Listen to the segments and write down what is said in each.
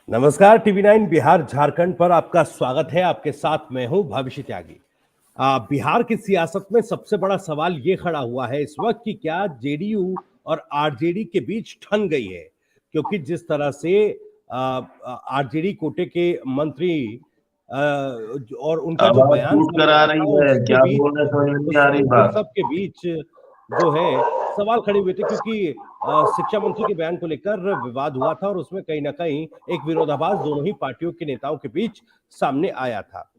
नमस्कार, टीवी9 बिहार झारखंड पर आपका स्वागत है। आपके साथ मैं हूं भविष्य त्यागी। बिहार की सियासत में सबसे बड़ा सवाल ये खड़ा हुआ है इस वक्त कि क्या जेडीयू और आरजेडी के बीच ठन गई है, क्योंकि जिस तरह से आरजेडी कोटे के मंत्री और उनका जो आवाज बयान टूट कर सामने आ आया रही था है। उसके क्या बीच बोल रहे समझ में नहीं आ रही उस बात। सब के बीच जो है सवाल खड़े हुए थे, क्योंकि शिक्षा मंत्री के बयान को लेकर विवाद हुआ था और उसमें कहीं ना कहीं एक विरोधाभास दोनों ही पार्टियों के नेताओं के बीच सामने आया था।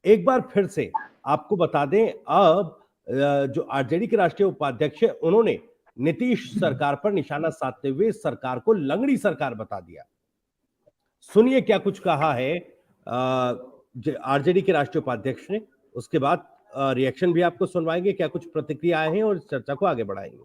एक बार फिर से आपको बता दें, अब जो आरजेडी के राष्ट्रीय उपाध्यक्ष है उन्होंने नीतीश सरकार पर निशाना साधते हुए सरकार को लंगड़ी सरकार बता दिया। सुनिए क्या कुछ कहा है आरजेडी के राष्ट्रीय उपाध्यक्ष ने। उसके बाद रिएक्शन भी आपको सुनवाएंगे, क्या कुछ प्रतिक्रिया आए हैं और चर्चा को आगे बढ़ाएंगे।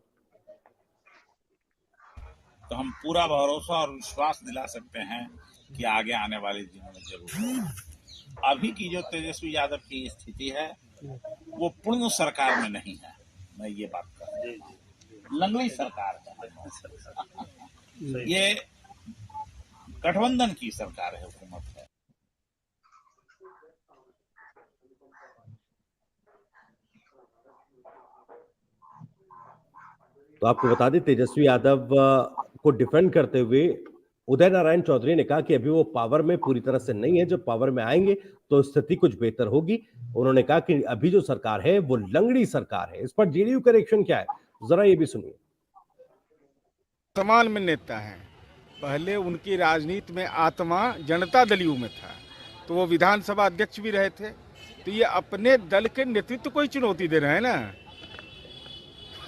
तो हम पूरा भरोसा और विश्वास दिला सकते हैं कि आगे आने वाले दिनों में जरूर होगा। अभी की जो तेजस्वी यादव की स्थिति है वो पूर्ण सरकार में नहीं है। मैं ये बात कर रहा हूँ, लंगड़ी सरकार है। ये गठबंधन की सरकार है, हुकूमत है। तो आपको बता दें, तेजस्वी यादव को डिफेंड करते हुए उदय नारायण चौधरी ने कहा कि अभी वो पावर में पूरी तरह से नहीं है, जब पावर में आएंगे तो स्थिति कुछ बेहतर होगी। उन्होंने कहा कि अभी जो सरकार है वो लंगड़ी सरकार है। इस पर जेडीयू का रिएक्शन क्या है, जरा ये भी सुनिए। वर्तमान में नेता हैं, पहले उनकी राजनीति में आत्मा जनता दल में था, तो वो विधानसभा अध्यक्ष भी रहे थे। तो ये अपने दल के नेतृत्व को ही चुनौती दे रहे हैं ना।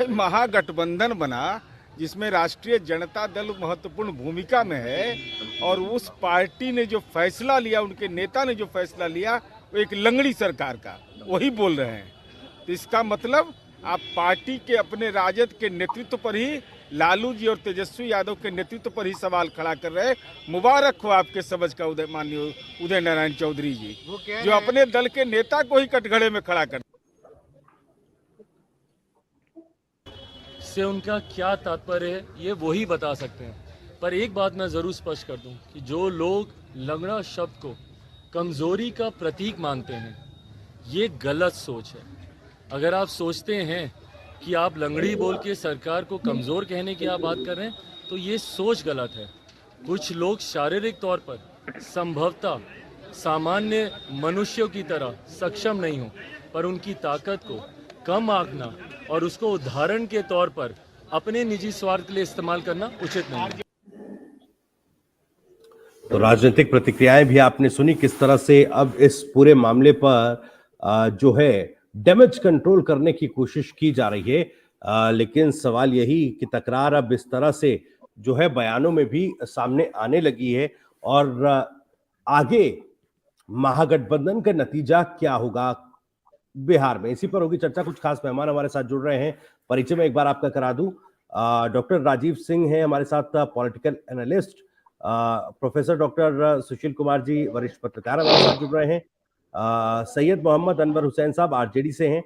महागठबंधन बना जिसमें राष्ट्रीय जनता दल महत्वपूर्ण भूमिका में है, और उस पार्टी ने जो फैसला लिया, उनके नेता ने जो फैसला लिया, वो एक लंगड़ी सरकार का वही बोल रहे हैं। तो इसका मतलब आप पार्टी के अपने राजद के नेतृत्व पर ही, लालू जी और तेजस्वी यादव के नेतृत्व पर ही सवाल खड़ा कर रहे हैं। मुबारक हो आपके समझ का माननीय उदय नारायण चौधरी जी, जो अपने दल के नेता को ही कटघरे में खड़ा कर। से उनका क्या तात्पर्य है ये वही बता सकते हैं। पर एक बात मैं ज़रूर स्पष्ट कर दूं कि जो लोग लंगड़ा शब्द को कमज़ोरी का प्रतीक मानते हैं, ये गलत सोच है। अगर आप सोचते हैं कि आप लंगड़ी बोल के सरकार को कमज़ोर कहने की आप बात कर रहे हैं, तो ये सोच गलत है। कुछ लोग शारीरिक तौर पर संभवतः सामान्य मनुष्यों की तरह सक्षम नहीं हो, पर उनकी ताकत को कम आंकना और उसको उदाहरण के तौर पर अपने निजी स्वार्थ के लिए इस्तेमाल करना उचित नहीं है। तो राजनीतिक प्रतिक्रियाएं भी आपने सुनी, किस तरह से अब इस पूरे मामले पर जो है डैमेज कंट्रोल करने की कोशिश की जा रही है। लेकिन सवाल यही कि तकरार अब इस तरह से जो है बयानों में भी सामने आने लगी है, और आगे महागठबंधन का नतीजा क्या होगा बिहार में, इसी पर होगी चर्चा। कुछ खास मेहमान हमारे साथ जुड़ रहे हैं। परिचय में एक बार आपका करा दूं, डॉक्टर राजीव सिंह हैं हमारे साथ, political analyst. Professor doctor Sushil Kumar ji, वरिष्ठ पत्रकार हमारे साथ जुड़ रहे हैं। सैयद मोहम्मद अनवर हुसैन साहब आरजेडी से हैं।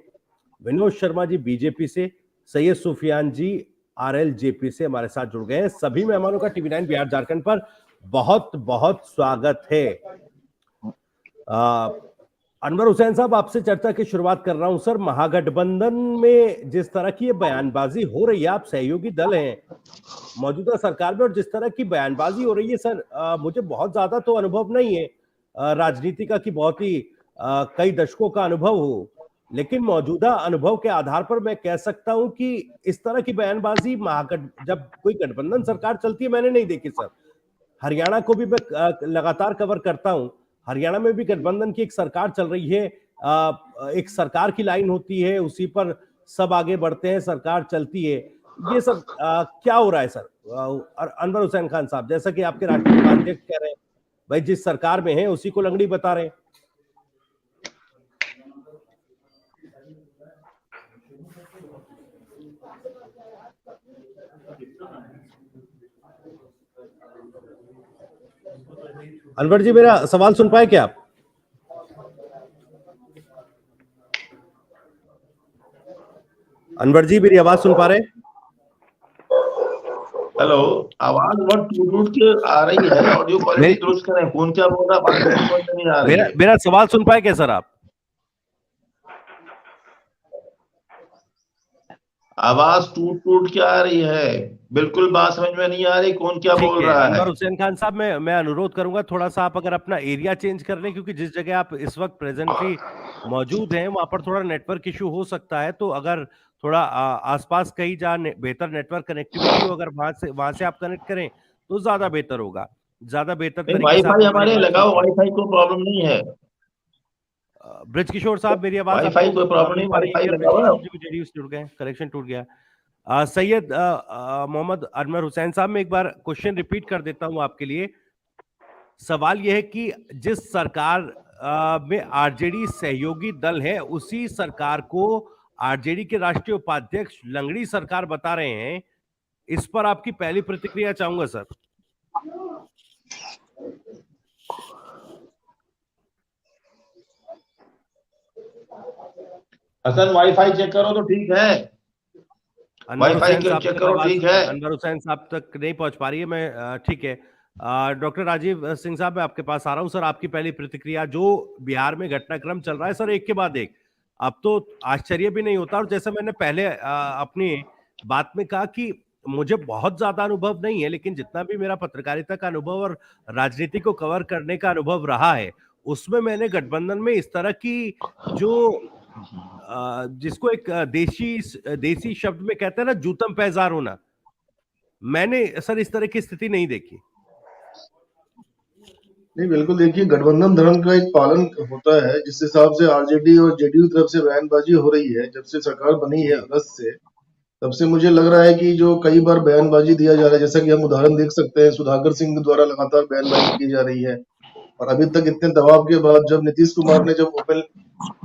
विनोद शर्मा जी बीजेपी से। सैयद सुफियान जी आरएलजेपी से हमारे साथ जुड़ गए हैं। सभी मेहमानों का टीवी9 बिहार झारखंड पर बहुत बहुत स्वागत है। अनवर हुसैन साहब, आपसे चर्चा की शुरुआत कर रहा हूं। सर, महागठबंधन में जिस तरह की ये बयानबाजी हो रही है, आप सहयोगी दल हैं मौजूदा सरकार में, और जिस तरह की बयानबाजी हो रही है सर, मुझे बहुत ज्यादा तो अनुभव नहीं है राजनीति का कि बहुत ही कई दशकों का अनुभव हो, लेकिन मौजूदा अनुभव के आधार पर मैं कह सकता हूं कि इस तरह की बयानबाजी जब कोई गठबंधन सरकार चलती है मैंने नहीं देखी सर। हरियाणा को भी मैं लगातार कवर करता हूं। हरियाणा में भी गठबंधन की एक सरकार चल रही है। एक सरकार की लाइन होती है, उसी पर सब आगे बढ़ते हैं, सरकार चलती है। ये सब क्या हो रहा है सर? अनवर हुसैन खान साहब, जैसा कि आपके राष्ट्रीय उपाध्यक्ष कह रहे हैं, भाई जिस सरकार में है उसी को लंगड़ी बता रहे हैं। अनवर जी, मेरा सवाल सुन पाए क्या आप? अनवर जी, मेरी आवाज सुन पा रहे हैं? हेलो, आवाज बहुत टूट टूट के आ रही है। ऑडियो क्वालिटी मेरी दुरुस्त करें। कौन क्या बोल रहा है, बात समझ में नहीं आ रही मेरा है। मेरा सवाल सुन पाए क्या सर आप? आवाज टूट टूट के आ रही है, बिल्कुल बात समझ में नहीं आ रही। कौन क्या ठीक बोल है रहा है। अनवर हुसैन खान साहब, मैं अनुरोध करूंगा थोड़ा सा आप अगर अपना एरिया चेंज कर लें, क्योंकि जिस जगह आप इस वक्त प्रेजेंटली मौजूद हैं वहां पर थोड़ा नेटवर्क इशू हो सकता है। तो अगर थोड़ा आसपास कहीं जहाँ बेहतर नेटवर्क कनेक्टिविटी हो, अगर वहां से आप कनेक्ट करें तो ज्यादा बेहतर होगा, ज्यादा बेहतर नहीं, तरीके से आप वाईफाई हमारी हमारे बात सुन लगाओ, पाएंगे। वाईफाई कोई प्रॉब्लम नहीं है। ब्रिज किशोर साहब, मेरी आवाज वाईफाई आपको कोई प्रॉब्लम मिल नहीं, पा रही है वाईफाई क्या? ब्रिज लगा हुआ है। किशोर जी को जेडीयू से जुड़ गए, कनेक्शन टूट गया। सैयद मोहम्मद अनवर हुसैन साहब, मैं एक बार क्वेश्चन रिपीट कर देता हूं आपके लिए। सवाल यह है कि जिस सरकार में आरजेडी सहयोगी दल है, उसी सरकार को आरजेडी के राष्ट्रीय उपाध्यक्ष लंगड़ी सरकार बता रहे हैं। इस पर आपकी पहली प्रतिक्रिया चाहूंगा सर। हसन, वाईफाई चेक करो तो ठीक है। अनवर वाईफाई हुसैन के साहब चेक तक करो, आवाज ठीक है। अनवर हुसैन साहब तक नहीं पहुंच पा रही है। मैं ठीक है, डॉक्टर राजीव सिंह साहब, मैं आपके पास आ रहा हूं सर। आपकी पहली प्रतिक्रिया, जो बिहार में घटनाक्रम चल रहा है सर, एक के बाद एक, अब तो आश्चर्य भी नहीं होता। और जैसे मैंने पहले अपनी बात में कहा कि मुझे बहुत ज्यादा अनुभव नहीं है, लेकिन जितना भी मेरा पत्रकारिता का अनुभव और राजनीति को कवर करने का अनुभव रहा है, उसमें मैंने गठबंधन में इस तरह की जो जिसको एक देसी शब्द में कहते हैं ना, जूतम पैजार होना, मैंने सर इस तरह की स्थिति नहीं देखी। नहीं, बिल्कुल देखिए, गठबंधन धर्म का एक पालन होता है। जिस हिसाब से आरजेडी और जेडीयू की तरफ से बयानबाजी हो रही है जब से सरकार बनी है जी अगस्त से, तब से मुझे लग रहा है कि जो कई बार बयानबाजी दिया जा रहा है, जैसा कि हम उदाहरण देख सकते हैं, सुधाकर सिंह द्वारा लगातार बयानबाजी की जा रही है। और अभी तक इतने दबाव के बाद जब नीतीश कुमार ने जब ओपन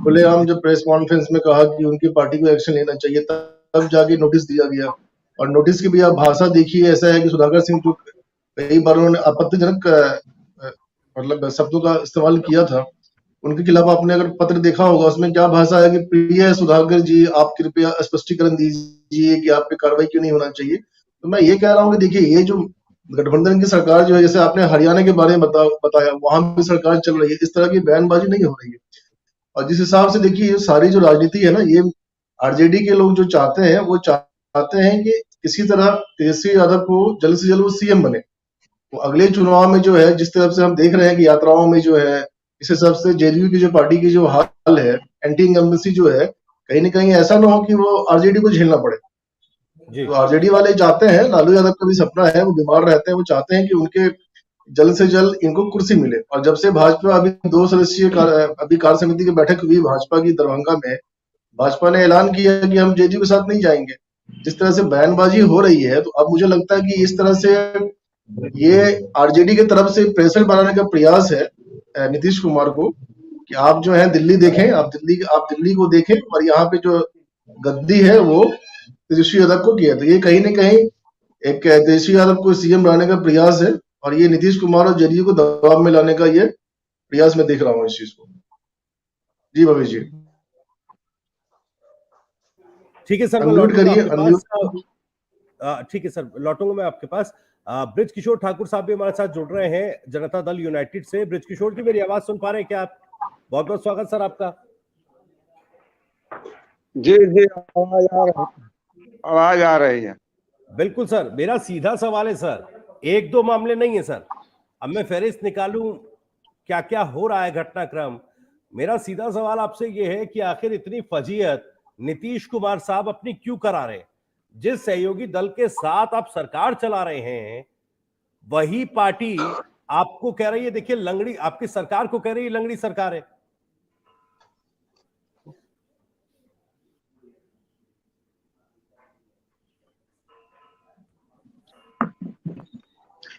खुलेआम जब प्रेस कॉन्फ्रेंस में कहा कि उनकी पार्टी को एक्शन लेना चाहिए, तब जाके नोटिस दिया गया। और नोटिस की भी आप भाषा देखिए, ऐसा है कि सुधाकर सिंह जो कई बार उन्होंने आपत्तिजनक मतलब शब्दों का इस्तेमाल किया था, उनके खिलाफ आपने अगर पत्र देखा होगा, उसमें क्या भाषा है कि प्रिय सुधाकर जी, आप कृपया स्पष्टीकरण दीजिए कि आप पे कार्रवाई क्यों नहीं होना चाहिए। तो मैं ये कह रहा हूँ कि देखिए, ये जो गठबंधन की सरकार जो है, जैसे आपने हरियाणा के बारे में बताया, वहां भी सरकार चल रही है, इस तरह की बयानबाजी नहीं हो रही है। और जिस हिसाब से देखिए, ये सारी जो राजनीति है ना, ये आरजेडी के लोग जो चाहते हैं, वो चाहते हैं कि किसी तरह तेजस्वी यादव को जल्द से जल्द वो सीएम बने। तो अगले चुनाव में जो है, जिस तरह से हम देख रहे हैं कि यात्राओं में जो है, इस हिसाब से जेडीयू की जो पार्टी की जो हाल है, एंटी इनकम्बेंसी जो है, कहीं ना कहीं ऐसा ना हो कि वो आरजेडी को झेलना पड़े। जी तो आरजेडी वाले चाहते हैं, लालू यादव का भी सपना है, वो बीमार रहते हैं, वो चाहते हैं कि उनके जल्द से जल्द इनको कुर्सी मिले। और जब से भाजपा अभी 2 सदस्यीय अभी कार्य समिति की बैठक हुई भाजपा की दरभंगा में, भाजपा ने ऐलान किया कि हम जेडीयू के साथ नहीं जाएंगे। जिस तरह से बयानबाजी हो रही है, तो अब मुझे लगता है कि इस तरह से ये आरजेडी की तरफ से प्रेशर बनाने का प्रयास है नीतीश कुमार को, कि आप जो है दिल्ली देखें, आप दिल्ली को देखें, और यहाँ पे जो गद्दी है वो तेजस्वी यादव को किया। तो ये कहीं ना कहीं एक तेजस्वी यादव को सीएम बनाने का प्रयास है, और ये नीतीश कुमार और जेडीयू को दबाव में लाने का ये प्रयास मैं देख रहा हूँ इस चीज को। जी भवेश जी, ठीक है सर, मैं अनम्यूट लौटूंगा करिए, आपके अनम्यूट। पास। ठीक है सर, लौटूंगा मैं आपके पास। ब्रिज किशोर ठाकुर साहब भी हमारे साथ जुड़ रहे हैं जनता दल यूनाइटेड से। ब्रिज किशोर जी, मेरी आवाज सुन पा रहे हैं क्या आप? बहुत बहुत स्वागत सर आपका। जी जी, आवाज आ रही है। बिल्कुल सर, मेरा सीधा सवाल है सर, एक दो मामले नहीं है सर। अब मैं फहरिस्त निकालूं क्या क्या हो रहा है घटनाक्रम, मेरा सीधा सवाल आपसे यह है कि आखिर इतनी फजीयत नीतीश कुमार साहब अपनी क्यों करा रहे हैं? जिस सहयोगी दल के साथ आप सरकार चला रहे हैं, वही पार्टी आपको कह रही है, देखिए लंगड़ी, आपकी सरकार को कह रही है लंगड़ी सरकार है।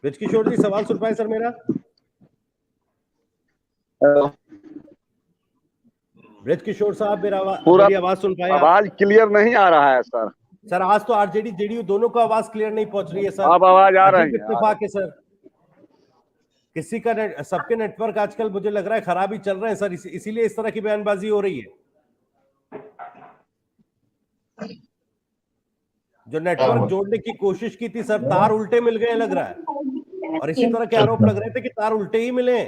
ब्रिज किशोर जी, सवाल सुन पाए सर मेरा? ब्रिज किशोर साहब, पूरा मेरी आवाज सुन पाए आप? आवाज क्लियर नहीं आ रहा है सर। सर आज तो आरजेडी जेडीयू दोनों को आवाज क्लियर नहीं पहुंच रही है सर। अब आवाज आ रही अजीब है। इत्तेफाक है सर। किसी का सबके नेटवर्क आजकल मुझे लग रहा है खराब ही चल रहे हैं सर, इसीलिए इस तरह की बयानबाजी हो रही है। जो नेटवर्क जोड़ने की कोशिश की थी सर, तार उल्टे मिल गए लग रहा है, और इसी तरह के आरोप लग रहे थे कि तार उल्टे ही मिले।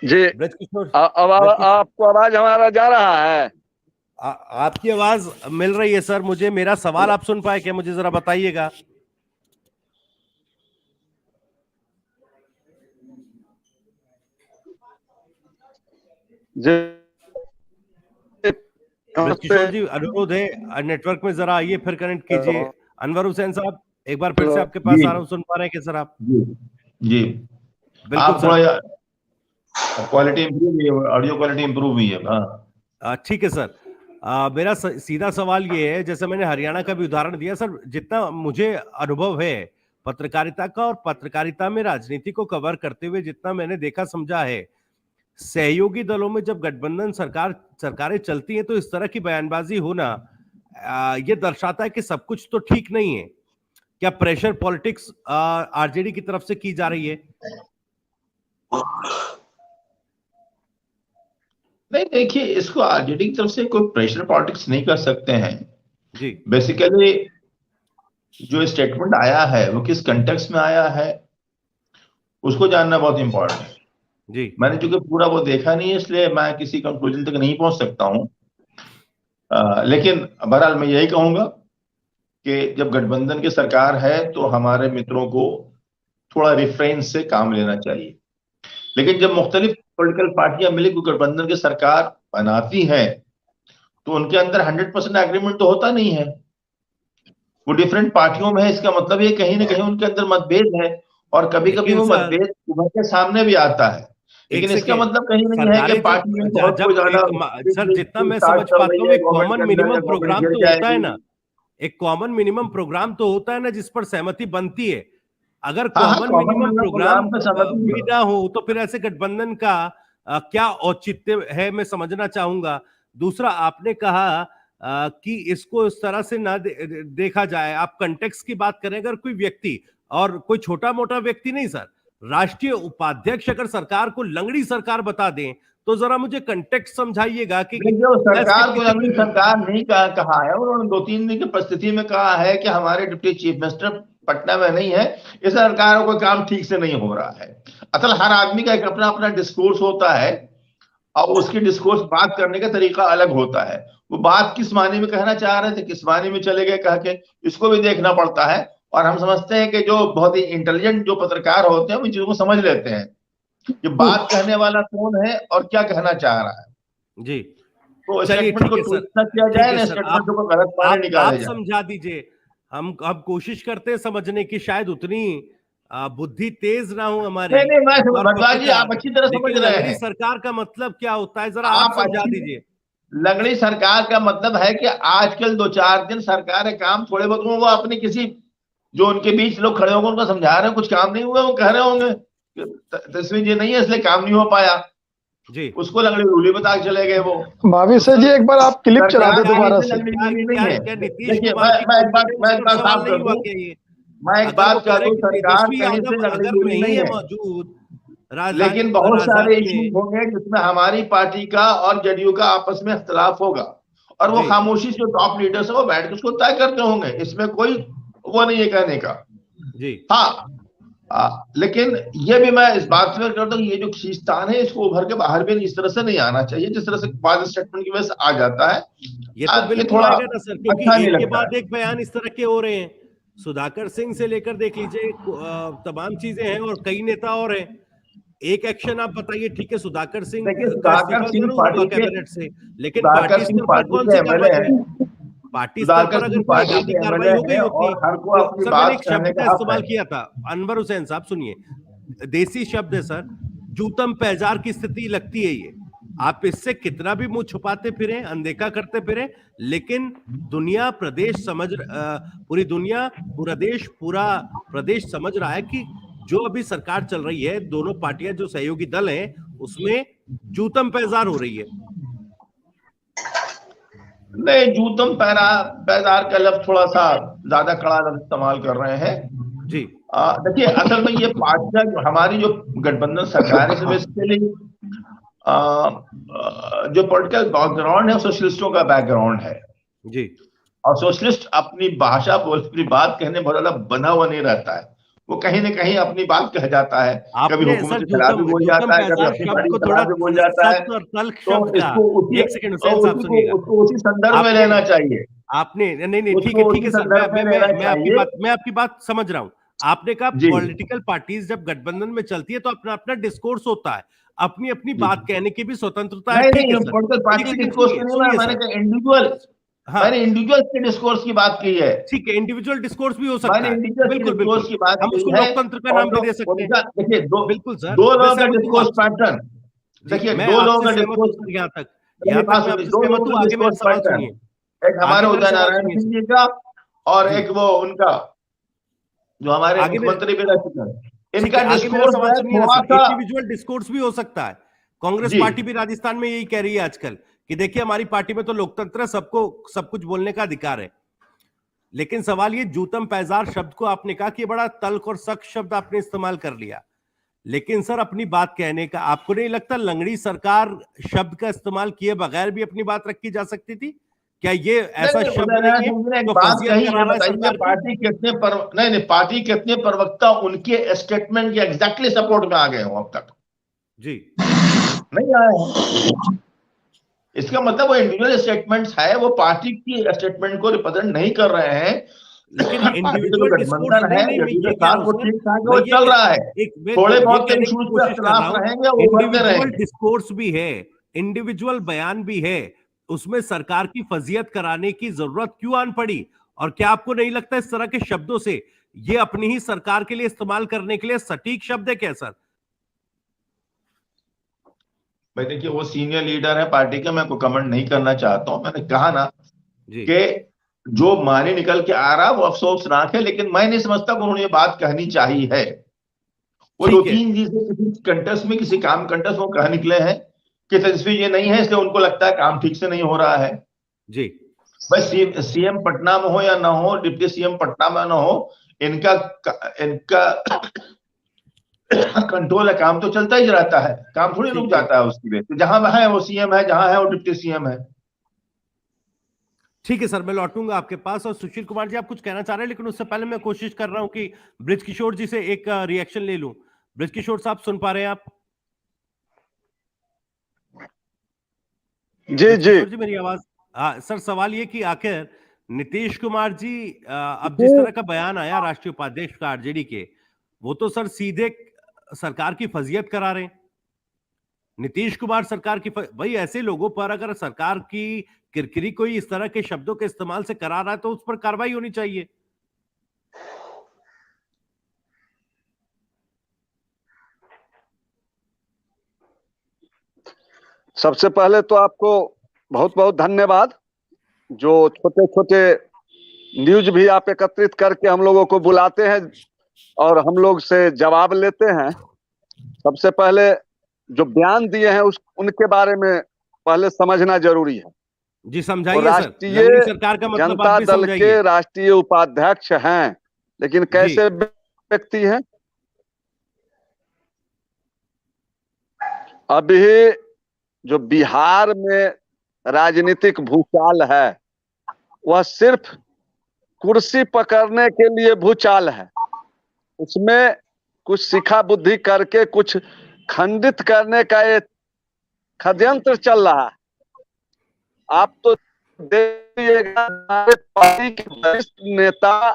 जी ब्रजकिशोर, अब आपको आवाज हमारा जा रहा है? आपकी आवाज मिल रही है सर मुझे। मेरा सवाल आप सुन पाए क्या, मुझे जरा बताइएगा। जी ब्रजकिशोर जी, अनुरोध है नेटवर्क में जरा आइए, फिर कनेक्ट कीजिए। अनवर हुसैन साहब, एक बार फिर से आपके पास आ रहा हूं, सुन पा रहे हैं क्या सर आप? जी बिल्कुल आप सर, थोड़ा क्वालिटी इंप्रूव हुई है, ऑडियो क्वालिटी इंप्रूव हुई है। हाँ ठीक है सर। मेरा सीधा सवाल ये है, जैसे मैंने हरियाणा का भी उदाहरण दिया सर, जितना मुझे अनुभव है पत्रकारिता का और पत्रकारिता में राजनीति को कवर करते हुए, जितना मैंने देखा समझा है, सहयोगी दलों में जब गठबंधन सरकारें चलती हैं तो इस तरह की बयानबाजी होना ये दर्शाता है कि सब कुछ तो ठीक नहीं है। क्या प्रेशर पॉलिटिक्स आरजेडी की तरफ से की जा रही है? नहीं, देखिए, इसको आरजेडी की तरफ से कोई प्रेशर पॉलिटिक्स नहीं कर सकते हैं जी। बेसिकली जो स्टेटमेंट आया है वो किस कंटेक्स्ट में आया है उसको जानना बहुत इंपॉर्टेंट है। जी, मैंने चूंकि पूरा वो देखा नहीं है, इसलिए मैं किसी कंक्लूजन तक नहीं पहुंच सकता हूं। लेकिन बहरहाल मैं यही कहूंगा कि जब गठबंधन की सरकार है तो हमारे मित्रों को थोड़ा रिफ्रेंस से काम लेना चाहिए। लेकिन जब मुख्तलिफ पॉलिटिकल पार्टियां मिलकर गठबंधन की सरकार बनाती हैं तो उनके अंदर 100% एग्रीमेंट तो होता नहीं है, वो डिफरेंट पार्टियों में है। इसका मतलब ये कहीं ना कहीं उनके अंदर मतभेद है, और कभी कभी वो मतभेद उभर के सामने भी आता है। लेकिन इसका मतलब कहीं नहीं है कि पार्टी में बहुत कोई ज्यादा सर, जितना मैं समझ पाता हूँ, एक कॉमन मिनिमम प्रोग्राम तो होता है ना, एक कॉमन मिनिमम प्रोग्राम तो होता है ना जिस पर सहमति बनती है। अगर कॉमन मिनिमम प्रोग्राम भी ना हो तो फिर ऐसे गठबंधन का क्या औचित्य है, मैं समझना चाहूंगा। दूसरा, आपने कहा कि इसको इस तरह से ना देखा जाए। आप कंटेक्स्ट की बात करें, अगर कोई व्यक्ति, और कोई छोटा मोटा व्यक्ति नहीं सर, राष्ट्रीय उपाध्यक्ष अगर सरकार को लंगड़ी सरकार बता दें तो जरा मुझे कंटेक्स्ट समझाइएगा कि जो सरकार को लंगड़ी सरकार नहीं कहा है, उन्होंने 2-3 दिन की परिस्थिति में कहा है कि हमारे डिप्टी चीफ मिनिस्टर पटना में नहीं है, इस सरकार को काम ठीक से नहीं हो रहा है। असल हर आदमी का एक अपना अपना डिस्कोर्स होता है और उसकी डिस्कोर्स बात करने का तरीका अलग होता है। वो बात किस मायने में कहना चाह रहे थे, किस मायने में चले गए कह के, इसको भी देखना पड़ता है। और हम समझते हैं कि जो बहुत ही इंटेलिजेंट जो पत्रकार होते हैं वो चीजों को समझ लेते हैं कि बात कहने वाला कौन है और क्या कहना चाह रहा है। जी, तो स्टेटमेंट को ट्वीट ना किया जाए ना, स्टेटमेंट को गलत माने निकाला जाए। आप समझा दीजिए। हम कोशिश करते हैं समझने की, शायद उतनी बुद्धि तेज ना हो हमारी। नहीं, मैं जी आप अच्छी तरह समझ रहे हैं। सरकार का मतलब क्या होता है, जरा आप समझा दीजिए। लंगड़ी सरकार का मतलब है कि आजकल 2-4 दिन सरकारें काम थोड़े बहुत, वो अपने किसी जो उनके बीच लोग खड़े होंगे उनको समझा रहे हैं, कुछ काम नहीं हुआ, वो कह रहे होंगे तस्वीर ये नहीं है इसलिए काम नहीं हो पाया जी, उसको लंगड़ी रूली बता के चले गए। वो भाभी सर जी, एक बार आप क्लिप चला दे दोबारा से। मैं एक बात कह दूं, सरकार कहीं से लंगड़ी रूली नहीं है मौजूद, लेकिन बहुत सारे इश्यूज होंगे जिसमें हमारी पार्टी का और जदयू का आपस में इख्तलाफ होगा, और वो खामोशी से टॉप लीडर्स है वो बैठ के उसको तय करते होंगे, इसमें कोई वो नहीं है कहने का। जी हाँ, लेकिन ये भी मैं इस बात से करता हूँ, ये जो खींचतान है इसको उभर के बाहर भी इस तरह से नहीं आना चाहिए जिस तरह से बाद स्टेटमेंट की वजह से आ जाता है। ये तो बिल्कुल आएगा ना सर, क्योंकि एक के बाद एक बयान इस तरह के हो रहे हैं। सुधाकर सिंह से लेकर देख लीजिए, तमाम चीजें हैं, और कई नेता और हैं। एक एक्शन आप बताइए, ठीक है, सुधाकर सिंह कैबिनेट से, लेकिन पार्टी स्तर पर कौन सी कार्रवाई? पार्टी स्तर पर अगर कोई आगामी कार्रवाई हो गई होती, सर मैंने एक शब्द का इस्तेमाल किया था, अनवर हुसैन साहब सुनिए, देसी शब्द है सर, जूतम पैजार की स्थिति लगती है ये। आप इससे कितना भी मुंह छुपाते फिरें, अनदेखा करते फिरें, लेकिन दुनिया, प्रदेश समझ, पूरी दुनिया, पूरा देश, पूरा प्रदेश समझ रहा है कि जो अभी सरकार चल रही है, दोनों पार्टियां जो सहयोगी दल हैं, उसमें जूतम पैजार हो रही है। नहीं, जूतम पैदार का लफ्ज थोड़ा सा ज्यादा कड़ा लफ्ज इस्तेमाल कर रहे हैं जी। देखिए, असल में ये पार्टियां हमारी जो गठबंधन सरकार है, बेसिकली जो पॉलिटिकल बैकग्राउंड है सोशलिस्टों का बैकग्राउंड है जी। और सोशलिस्ट अपनी भाषा बोल अपनी बात कहने बहुत ज्यादा बना हुआ नहीं रहता है, वो कहीं ना कहीं अपनी बात कह जाता है, कभी आपने हुकूमत सर के खिलाफ भी बोल जाता है, कभी पैजार अपनी शब्द पार्टी को के थोड़ा खिलाफ भी बोल जाता है। सख्त और तल्ख तो शब्द का, इसको उसी एक सेकंड हुसैन साहब सुनिएगा, उसको उसी संदर्भ में आपने लेना चाहिए। आपने नहीं नहीं ठीक उसको है उसी सर, संदर्भ में लेना चाहिए। मैं आपकी बात समझ रहा हूँ। आपने कहा जी पॉलिटिकल पार्टीज जब गठबंधन में चलती है तो अपना अपना डिस्कोर्स होता है, अपनी अपनी जी बात कहने की भी स्वतंत्रता है, नहीं ठीक है नहीं, सर। पॉलिटिकल एक पार्टी के सेकंड डिस्कोर्स सुनिए में नहीं, सुनिए मैंने सर। कहा इंडिविजुअल, हाँ मैंने इंडिविजुअल्स के डिस्कोर्स की बात की है, ठीक है, इंडिविजुअल डिस्कोर्स भी हो सकता मैंने है, इंडिविजुअल्स के बिल्कुल डिस्कोर्स बिल्कुल, की बात हम की उसको है। लोकतंत्र का और नाम भी दे सकते हैं, उनका देखिए बिल्कुल सर, दो मैं लोगों का सहमत हूँ डिस्कोर्स आपसे। पैटर्न, जी, देखिए मैं दो लोगों आपसे का सहमत हूँ डिस्कोर्स, सर, यहाँ तक मेरी बात मैं सुनिए, आपसे दो सहमत लोगों हूँ। का आगे मेरा डिस्कोर्स सवाल पैटर्न, सुनिए, एक हमारे आगे मेरा उदय सवाल नारायण सुनिए सिंह सर। जी का और जी, एक वो उनका जो हमारे आगे मेरे मुख्यमंत्री विराज सिंह, ठीक है, इनका आगे मेरा डिस्कोर्स सवाल है सुनिए ना थोड़ा सर। सा। इंडिविजुअल डिस्कोर्स भी हो सकता है, कांग्रेस जी पार्टी भी राजस्थान में यही कह रही है आजकल कि देखिए हमारी पार्टी में तो लोकतंत्र है, सबको सब कुछ बोलने का अधिकार है। लेकिन सवाल ये जूतम पैजार शब्द को आपने कहा कि बड़ा तल्ख और सख्त शब्द आपने इस्तेमाल कर लिया, लेकिन सर अपनी बात कहने का आपको नहीं लगता लंगड़ी सरकार शब्द का इस्तेमाल किए बगैर भी अपनी बात रखी जा सकती थी? क्या ये नहीं ऐसा नहीं, शब्द उदय नहीं नारायण है सिंह जी ने एक जो बात फजीयत कही करा है, रहा है बताइए सरकार की? पार्टी कितने नहीं नहीं, पार्टी कितने प्रवक्ता उनके स्टेटमेंट के एग्जैक्टली सपोर्ट में आ गए हो अब तक? जी नहीं आए हैं। इसका मतलब वो इंडिविजुअल स्टेटमेंट्स है, वो पार्टी की स्टेटमेंट को रिप्रेजेंट नहीं कर रहे हैं। लेकिन पार्टी का जो इंडिविजुअल डिस्कोर्स गठबंधन है, नहीं नहीं, मैं जदयू के ये कह रहा साथ हूं वो सर, ठीक ठाक है, मैं वो ये चल रहा है। मैं थोड़े ये बहुत कहने की इश्यूज पे कोशिश कर रहा अख्तिलाफ हूं, रहेंगे, वो उभरते इंडिविजुअल रहेंगे। डिस्कोर्स भी है, इंडिविजुअल बयान भी है, उसमें सरकार की फजीयत कराने की जरूरत क्यों आन पड़ी? और क्या आपको नहीं लगता इस तरह के शब्दों से ये अपनी ही सरकार के लिए इस्तेमाल करने के लिए सटीक शब्द है क्या सर? भाई देखिए, वो सीनियर लीडर है पार्टी के, मैं कोई कमेंट नहीं करना चाहता हूं। मैंने कहा ना जी कि जो मानी निकल के आ रहा वो अफसोसनाक है, लेकिन मैं नहीं समझता कि उन्होंने ये बात कहनी चाहिए है। वो दो ठीक है, तीन चीजें किसी कंटेस्ट में, किसी काम कंटेस्ट में कह निकले हैं कि तेजस्वी ये नहीं है, इसलिए उनको लगता है काम ठीक से नहीं हो रहा है। जी भाई सीएम पटना में हो या ना हो, डिप्टी सीएम पटना में ना हो, इनका इनका कंट्रोल है, काम तो चलता ही रहता है, काम थोड़ी रुक ठीक है, जाता है उसकी वजह से। जहां है वो सीएम है, जहां है वो डिप्टी सीएम है। ठीक है सर, मैं लौटूंगा आपके पास। और सुशील कुमार जी आप कुछ कहना चाह रहे हैं, लेकिन उससे पहले मैं कोशिश कर रहा हूं कि ब्रिज किशोर जी से एक रिएक्शन ले लूं। ब्रिज किशोर साहब सुन पा रहे हैं आप? जी ब्रिज जी किशोर जी मेरी आवाज? हाँ सर, सवाल ये कि आखिर नीतीश कुमार जी अब जिस जी तरह का बयान आया राष्ट्रीय उपाध्यक्ष का आरजेडी के, वो तो सर सीधे सरकार की फजीयत करा रहे हैं। नीतीश कुमार सरकार की भाई ऐसे लोगों पर अगर सरकार की किरकिरी कोई इस तरह के शब्दों के इस्तेमाल से करा रहा है तो उस पर कार्रवाई होनी चाहिए। सबसे पहले तो आपको बहुत बहुत धन्यवाद। जो छोटे छोटे न्यूज भी आप एकत्रित करके हम लोगों को बुलाते हैं और हम लोग से जवाब लेते हैं। सबसे पहले जो बयान दिए हैं उनके बारे में पहले समझना जरूरी है। जी वो समझाइए सर, राष्ट्रीय लंगड़ी सरकार का मतलब जनता आप भी दल समझाइए। के राष्ट्रीय उपाध्यक्ष हैं, लेकिन कैसे व्यक्ति हैं? अभी जो बिहार में राजनीतिक भूचाल है वह सिर्फ कुर्सी पकड़ने के लिए भूचाल है। उसमें कुछ शिखा बुद्धि करके कुछ खंडित करने का एक षड्यंत्र चल रहा है। आप तो देखिएगा, हमारे पार्टी के वरिष्ठ नेता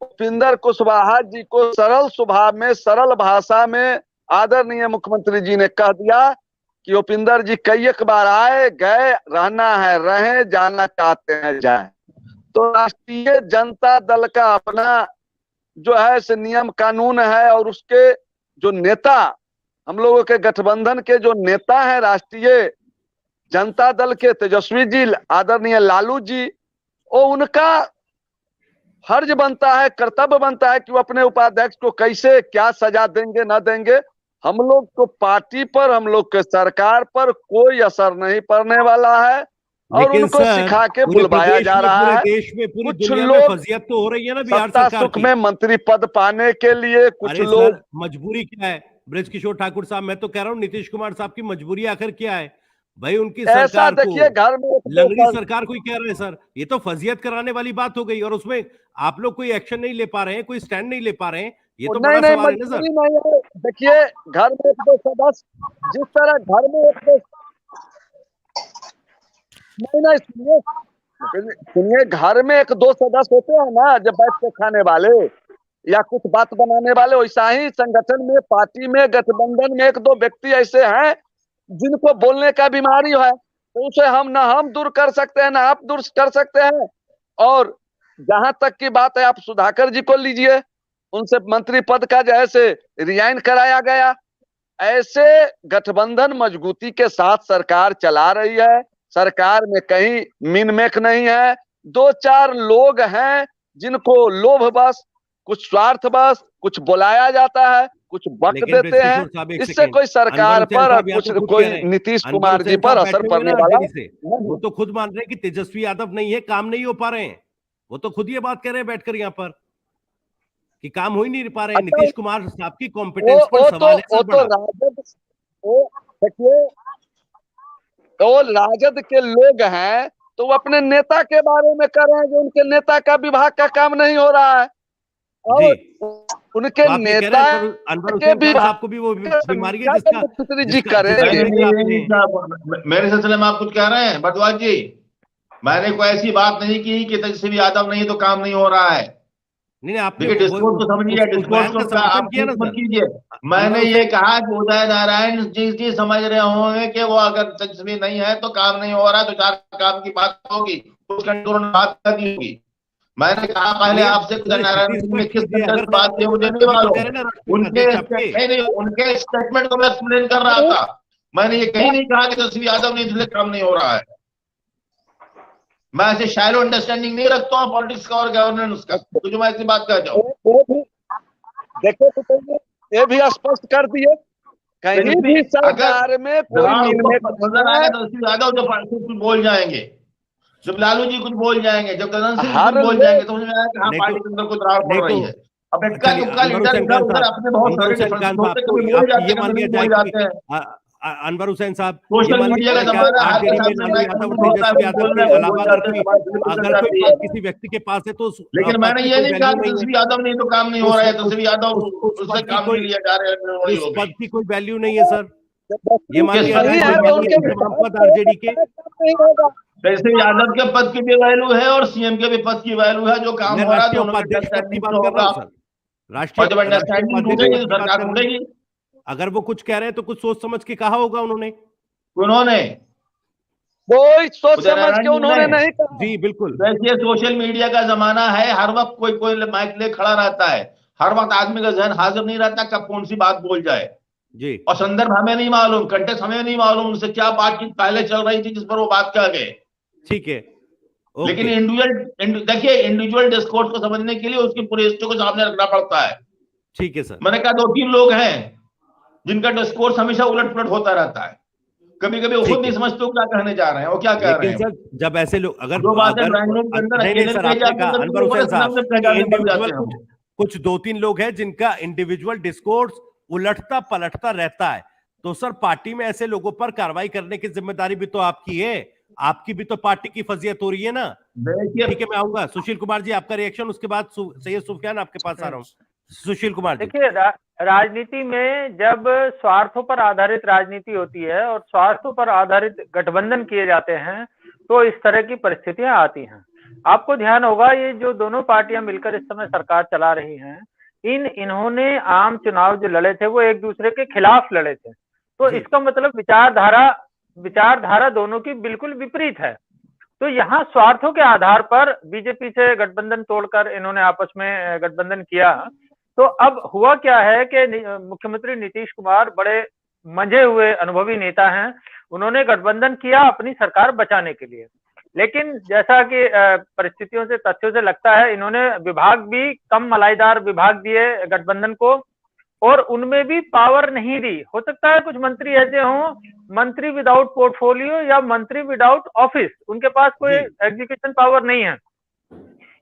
उपेंद्र कुशवाहा जी को सरल स्वभाव में, सरल भाषा में आदरणीय मुख्यमंत्री जी ने कह दिया कि उपेंद्र जी कई एक बार आए गए, रहना है रहें, जाना चाहते हैं जाएं। तो राष्ट्रीय जनता दल का अपना जो है से नियम कानून है, और उसके जो नेता, हम लोगों के गठबंधन के जो नेता हैं राष्ट्रीय जनता दल के, तेजस्वी जी, आदरणीय लालू जी, वो उनका फर्ज बनता है, कर्तव्य बनता है कि वो अपने उपाध्यक्ष को कैसे क्या सजा देंगे ना देंगे। हम लोग को पार्टी पर, हम लोग के सरकार पर कोई असर नहीं पड़ने वाला है और उनको सिखा के बुलवाया जा रहा है। पूरे देश में, पूरी कुछ दुनिया में लोग फजीयत तो हो रही है ना बिहार सत्ता सरकार सुख की। में मंत्री पद पाने के लिए, कुछ अरे लोग सर मजबूरी क्या है? ब्रजकिशोर ठाकुर साहब, मैं तो कह रहा हूँ नीतीश कुमार साहब की मजबूरी आखिर क्या है भाई? उनकी ऐसा सरकार देखिए, को घर में लंगड़ी सरकार कोई कह रहे हैं सर, ये तो फजीयत कराने वाली बात हो गई। और उसमें आप लोग कोई एक्शन नहीं ले पा रहे हैं, कोई स्टैंड नहीं ले पा रहे हैं, ये तो नहीं बड़ा नहीं, सवाल है ना सर। मजबूरी नहीं है। देखिए, घर में एक दो सदस्य, जिस तरह घर में एक दो, नहीं नहीं, सुनिए, घर में एक दो सदस्य होते हैं ना, जब बैठ के खाने वाले या कुछ बात बनाने वाले, वैसा ही संगठन में, पार्टी में, गठबंधन में एक दो व्यक्ति ऐसे हैं जिनको बोलने का बीमारी है, तो उसे हम दूर कर सकते हैं, ना आप दूर कर सकते हैं। और जहां तक की बात है, आप सुधाकर जी को लीजिए, उनसे मंत्री पद का जैसे रिजाइन कराया गया, ऐसे गठबंधन मजबूती के साथ सरकार चला रही है। सरकार में कहीं मिनमेक नहीं है। दो चार लोग हैं जिनको लोभवश, कुछ स्वार्थवश कुछ बुलाया जाता है, कुछ वक्त लेकिन देते हैं। ब्रजकिशोर साहब, एक इससे सेकंड, कोई सरकार अनवर हुसैन पर साहब यहाँ कुछ तो खुद कोई कह रहे हैं, नीतीश अनवर कुमार जी हुसैन पर साहब असर बैठे हुए पड़ने ना वाला आरजेडी से, नहीं। वो तो खुद मान रहे हैं कि तेजस्वी यादव नहीं है, काम नहीं हो पा रहे हैं। वो तो खुद ये बात कह रहे हैं बैठकर यहाँ पर कि काम हो ही नहीं पा रहे हैं। अच्छा, नीतीश कुमार साहब की कॉम्पिटेंस पर सवाल है सर बड़ा। राजद, देखिए, वो राजद के लोग हैं, तो वो अपने नेता के बारे में कर रहे हैं जो उनके नेता का विभाग का काम नहीं हो रहा है, और उनके तो आप ये कह नेता रहे हैं अनवर के हुसैन खान विभाग साहब को भी वो बीमारी है जिसका मुख्यमंत्री जी जिसका करे। जिसका नहीं जिक्र आपने नहीं साहब, मेरे सिलसिले में आप कुछ कह रहे हैं भरद्वाज जी? मैंने कोई ऐसी बात नहीं की कि तेजस्वी यादव नहीं तो काम नहीं हो रहा है। नहीं आपने देखिए, डिस्कोर्स को समझिए, डिस्कोर्स को समर्थन किया ना आप मत सर। कीजिए। मैंने ये कहा कि उदय नारायण जी समझ रहे होंगे कि वो अगर तेजस्वी नहीं है तो काम नहीं हो रहा, तो चार काम की बात होगी, उसका उन्होंने बात कर दी होगी। मैंने कहा पहले आपसे उदय नारायण ने किस तरह से बात की मुझे नहीं मालूम। उनके स्टेटमेंट को मैं एक्सप्लेन कर रहा था। मैंने ये कहीं नहीं कहा कि तेजस्वी यादव नहीं इसलिए काम नहीं हो रहा है। मैं ऐसे शैलो अंडरस्टैंडिंग नहीं रखता हूँ पॉलिटिक्स का और गवर्नेंस का, तो जो मैं ऐसी बात कर जाऊँ। देखो, तो ये भी स्पष्ट कर दिए, कहीं भी सरकार में कोई नजर आएगा तो यादव जब कुछ बोल जाएंगे, जब लालू जी कुछ बोल जाएंगे, जब गगन सिंह कुछ बोल जाएंगे, तो मुझे हाँ पार्टी के अंदर कुछ रार पड़ रही है। अब इक्का दुक्का लीडर इधर उधर अपने बहुत सारे डिफरेंस होते, कभी बोल जाते हैं, कभी नहीं बोल जाते हैं। अनवर हुसैन साहब, सोशल मीडिया का जमाना है, आरजेडी में लालू यादव और तेजस्वी यादव के अलावा अगर कोई बात किसी व्यक्ति के पास है तो लेकिन मैंने ये नहीं कहा तेजस्वी यादव नहीं तो काम नहीं हो रहा है, तेजस्वी यादव उससे काम नहीं लिया जा रहा है। उस पद की कोई वैल्यू नहीं है सर, ये मान लिया जाए तमाम पद आरजेडी के। तेजस्वी यादव के पद की भी वैल्यू है और सीएम के भी पद की वैल्यू है। जो काम हो रहा है दोनों में सरकार ढूंढेगी। अगर वो कुछ कह रहे हैं तो कुछ सोच समझ के कहा होगा उन्होंने। कोई सोच समझ के उन्होंने नहीं कहा। जी बिल्कुल। वैसे सोशल मीडिया का जमाना है, हर वक्त कोई माइक ले खड़ा रहता है, हर वक्त आदमी का जहन हाजिर नहीं रहता कब कौन सी बात बोल जाए जी। और संदर्भ हमें नहीं मालूम, कंटेक्स्ट हमें नहीं मालूम, उनसे क्या बातचीत पहले चल रही थी जिस पर वो बात कर गए। ठीक है, लेकिन इंडिविजुअल डिस्कोर्स को समझने के लिए उसकी पूरी हिस्ट्री को सामने रखना पड़ता है। ठीक है सर। मैंने कहा 2-3 लोग हैं जिनका डिस्कोर्स हमेशा उलट पुलट होता रहता है, कभी कभी वो खुद नहीं समझते क्या कहने जा रहे हैं, वो क्या कह रहे हैं। सर जब ऐसे लोग अगर कुछ 2-3 लोग हैं जिनका इंडिविजुअल डिस्कोर्स उलटता पलटता रहता है, तो सर पार्टी में ऐसे लोगों पर कार्रवाई करने की जिम्मेदारी भी तो आपकी है, आपकी भी तो पार्टी की फजीयत हो रही है ना। ठीक है, मैं आऊंगा। सुशील कुमार जी आपका रिएक्शन, उसके बाद सैयद सुफियान आपके पास आ रहा हूँ। सुशील कुमार जी। देखिए, राजनीति में जब स्वार्थों पर आधारित राजनीति होती है और स्वार्थों पर आधारित गठबंधन किए जाते हैं तो इस तरह की परिस्थितियां आती हैं। आपको ध्यान होगा ये जो दोनों पार्टियां मिलकर इस समय सरकार चला रही हैं, इन्होंने आम चुनाव जो लड़े थे वो एक दूसरे के खिलाफ लड़े थे, तो इसका मतलब विचारधारा दोनों की बिल्कुल विपरीत है। तो यहाँ स्वार्थों के आधार पर बीजेपी से गठबंधन तोड़कर इन्होंने आपस में गठबंधन किया। तो अब हुआ क्या है कि मुख्यमंत्री नीतीश कुमार बड़े मंझे हुए अनुभवी नेता हैं, उन्होंने गठबंधन किया अपनी सरकार बचाने के लिए, लेकिन जैसा कि परिस्थितियों से तथ्यों से लगता है इन्होंने विभाग भी कम मलाईदार विभाग दिए गठबंधन को और उनमें भी पावर नहीं दी। हो सकता है कुछ मंत्री ऐसे हों, मंत्री विदाउट पोर्टफोलियो या मंत्री विदाउट ऑफिस, उनके पास कोई एग्जीक्यूशन पावर नहीं है,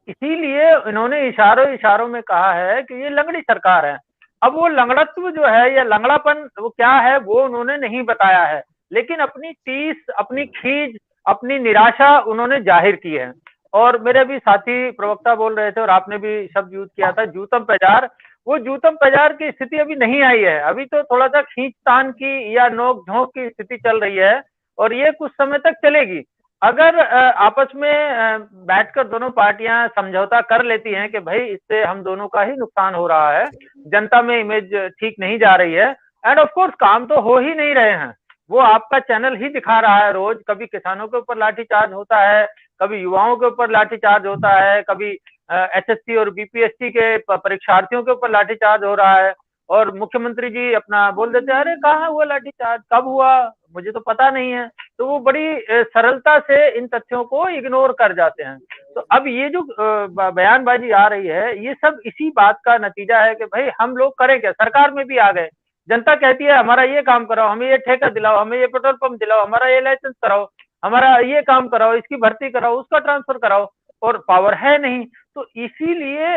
इसीलिए इन्होंने इशारों में कहा है कि ये लंगड़ी सरकार है। अब वो लंगड़त्व जो है या लंगड़ापन वो क्या है वो उन्होंने नहीं बताया है, लेकिन अपनी टीस, अपनी खीज, अपनी निराशा उन्होंने जाहिर की है। और मेरे भी साथी प्रवक्ता बोल रहे थे और आपने भी शब्द यूज किया था जूतम पैजार, वो जूतम पैजार की स्थिति अभी नहीं आई है, अभी तो थोड़ा सा खींचतान की या नोक झोंक की स्थिति चल रही है और ये कुछ समय तक चलेगी। अगर आपस में बैठकर दोनों पार्टियां समझौता कर लेती हैं कि भाई इससे हम दोनों का ही नुकसान हो रहा है, जनता में इमेज ठीक नहीं जा रही है, एंड ऑफ कोर्स काम तो हो ही नहीं रहे हैं, वो आपका चैनल ही दिखा रहा है रोज, कभी किसानों के ऊपर लाठीचार्ज होता है, कभी युवाओं के ऊपर लाठीचार्ज होता है, कभी एसएससी और बीपीएससी के परीक्षार्थियों के ऊपर लाठीचार्ज हो रहा है, और मुख्यमंत्री जी अपना बोल देते हैं अरे कहाँ हुआ लाठीचार्ज, कब हुआ, मुझे तो पता नहीं है। तो वो बड़ी सरलता से इन तथ्यों को इग्नोर कर जाते हैं। तो अब ये जो बयानबाजी आ रही है ये सब इसी बात का नतीजा है कि भाई हम लोग करें क्या, सरकार में भी आ गए, जनता कहती है हमारा ये काम कराओ, हमें ये ठेका दिलाओ, हमें ये पेट्रोल पंप दिलाओ, हमारा ये लाइसेंस कराओ, हमारा ये काम कराओ, इसकी भर्ती कराओ, उसका ट्रांसफर कराओ, और पावर है नहीं। तो इसीलिए